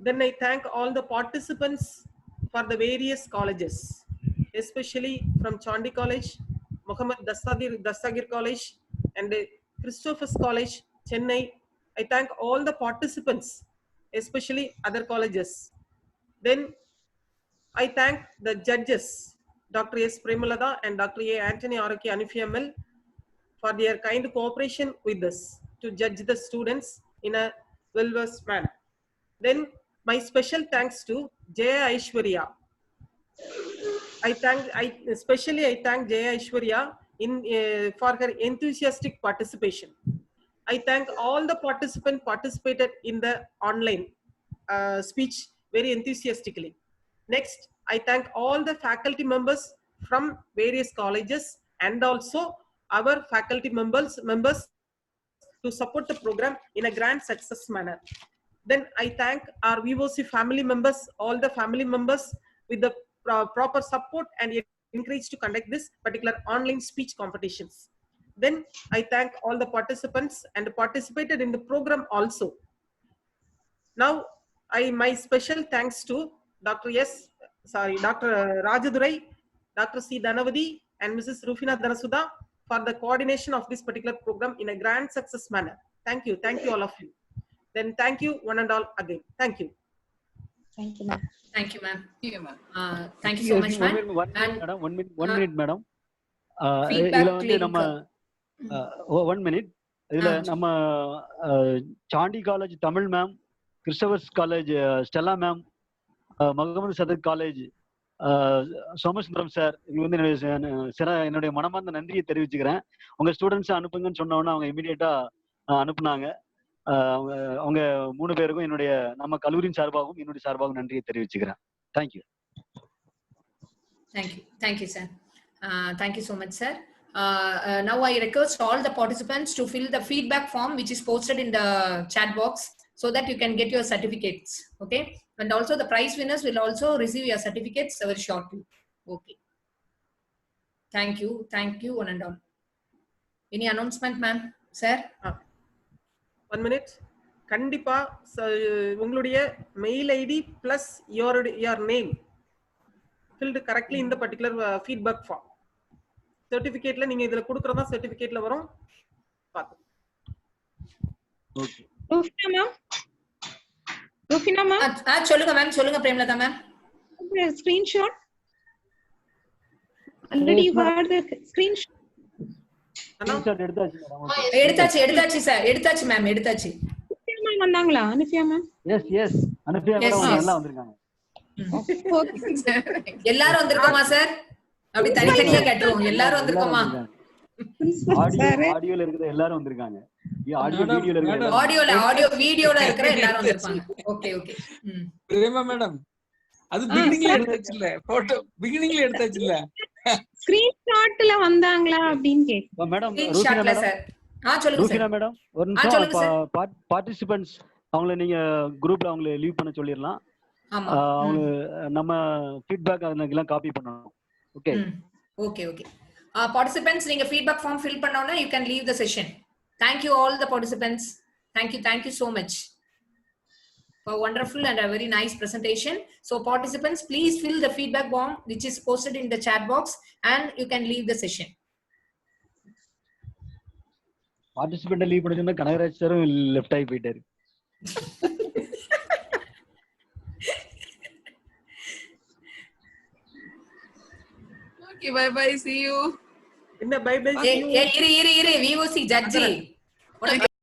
Then I thank all the participants for the various colleges, especially from Chandi College, Muhammad Dastagir College, and Christophers College, Chennai. I thank all the participants, especially other colleges. Then I thank the judges, Dr. S. Premalada and Dr. A. Anthony Araki Anufiyammal, for their kind cooperation with us to judge the students in a well-versed manner. Then my special thanks to Jaya Aishwarya. I especially thank Jaya Aishwarya for her enthusiastic participation. I thank all the participants participated in the online speech very enthusiastically. Next, I thank all the faculty members from various colleges and also our faculty members to support the program in a grand success manner. Then I thank our VOC family members, all the family members with the proper support and encouraged to conduct this particular online speech competitions. Then I thank all the participants and participated in the program also. Now my special thanks to Dr. Rajadurai, Dr. C. Dhanavadi and Mrs. Rufina Dhanasuda for the coordination of this particular program in a grand success manner. Thank you all of you. Then thank you one and all again. Thank you. Thank you, ma'am. Thank you, ma'am. Thank you so much, ma'am. One minute, madam. Feedback link. One minute. இதுல நம்ம Sandy college Tamil ma'am, Christopher's college Stella ma'am, Mohamed Sathak college Somasundaram sir, இது வந்து என்னுடைய மனமார்ந்த நன்றியை தெரிவிச்சுக்கிறேன். உங்க ஸ்டூடெண்ட்ஸ் அனுப்புங்கன்னு சொன்ன உடனே அவங்க இமீடியட்டா அனுப்புனாங்க. அவங்க 3 பேருக்கும் என்னுடைய நம்ம கல்லூரியின் சார்பாகவும் என்னுடைய சார்பாகவும் நன்றியை தெரிவிச்சுக்கிறேன். Thank you. Thank you, sir. Thank you so much, sir. Now I request all the participants to fill the feedback form which is posted in the chat box so that you can get your certificates. Okay, and also the prize winners will also receive your certificates very shortly. Okay, thank you one and all. Any announcement, ma'am? Sir, 1 minute. கண்டிப்பா உங்களுடைய mail ID plus your name filled correctly in the particular feedback form. சர்டிபிகேட்ல நீங்க இதல கொடுக்கறதா சர்டிபிகேட்ல வரும். பாத்து. ஓகே. Rufina ma'am. சொல்லுங்க Premalatha ma'am. Screenshot. Already you had the screenshot. எடுத்தாச்சு சார். எடுத்தாச்சு மேம். மேம் வந்தாங்களா? அனுப்பியா மேம்? எஸ் அனுப்பியா மேம் எல்லாம் வந்திருக்காங்க. எல்லாரும் வந்திருக்கோமா சார்? அப்படி தனித்தனியா கேட்றோம். எல்லாரும் வந்திருக்கோமா? ஆடியோல இருக்கிற எல்லாரும் வந்திருக்காங்க. ஆடியோ வீடியோல இருக்கிற எல்லாரும் வந்திருப்பாங்க. ஓகே. பிரேமா மேடம், அது பிகினிங்ல எடுத்தாச்சுல, போட்டோ பிகினிங்ல எடுத்தாச்சுல. ஸ்கிரீன்ஷாட்ல வந்தாங்களா அப்படினு கேக்குறேன். Madam Rubina sir. சொல்லுங்க சார். ரூபினா மேடம், ஒரு நிமிஷம் பார்ட்டிசிபென்ட்ஸ் அவங்கள நீங்க குரூப்ல அவங்கள லீவ் பண்ண சொல்லிரலாம். அவங்க நம்ம ஃபீட்பேக் அதெல்லாம் காப்பி பண்ணனும். Okay. Participants, நீங்க feedback form fill பண்ணனும்னா you can leave the session. Thank you all the participants. Thank you so much for wonderful and a very nice presentation. So participants, please fill the feedback form which is posted in the chat box and you can leave the session. Participant leave பண்ணி சொன்னா கனகராஜ் சாரும் லெஃப்ட் ஆகி போயிட்டாரு. Okay, bye, see you. Bye. Iri, VOC judge.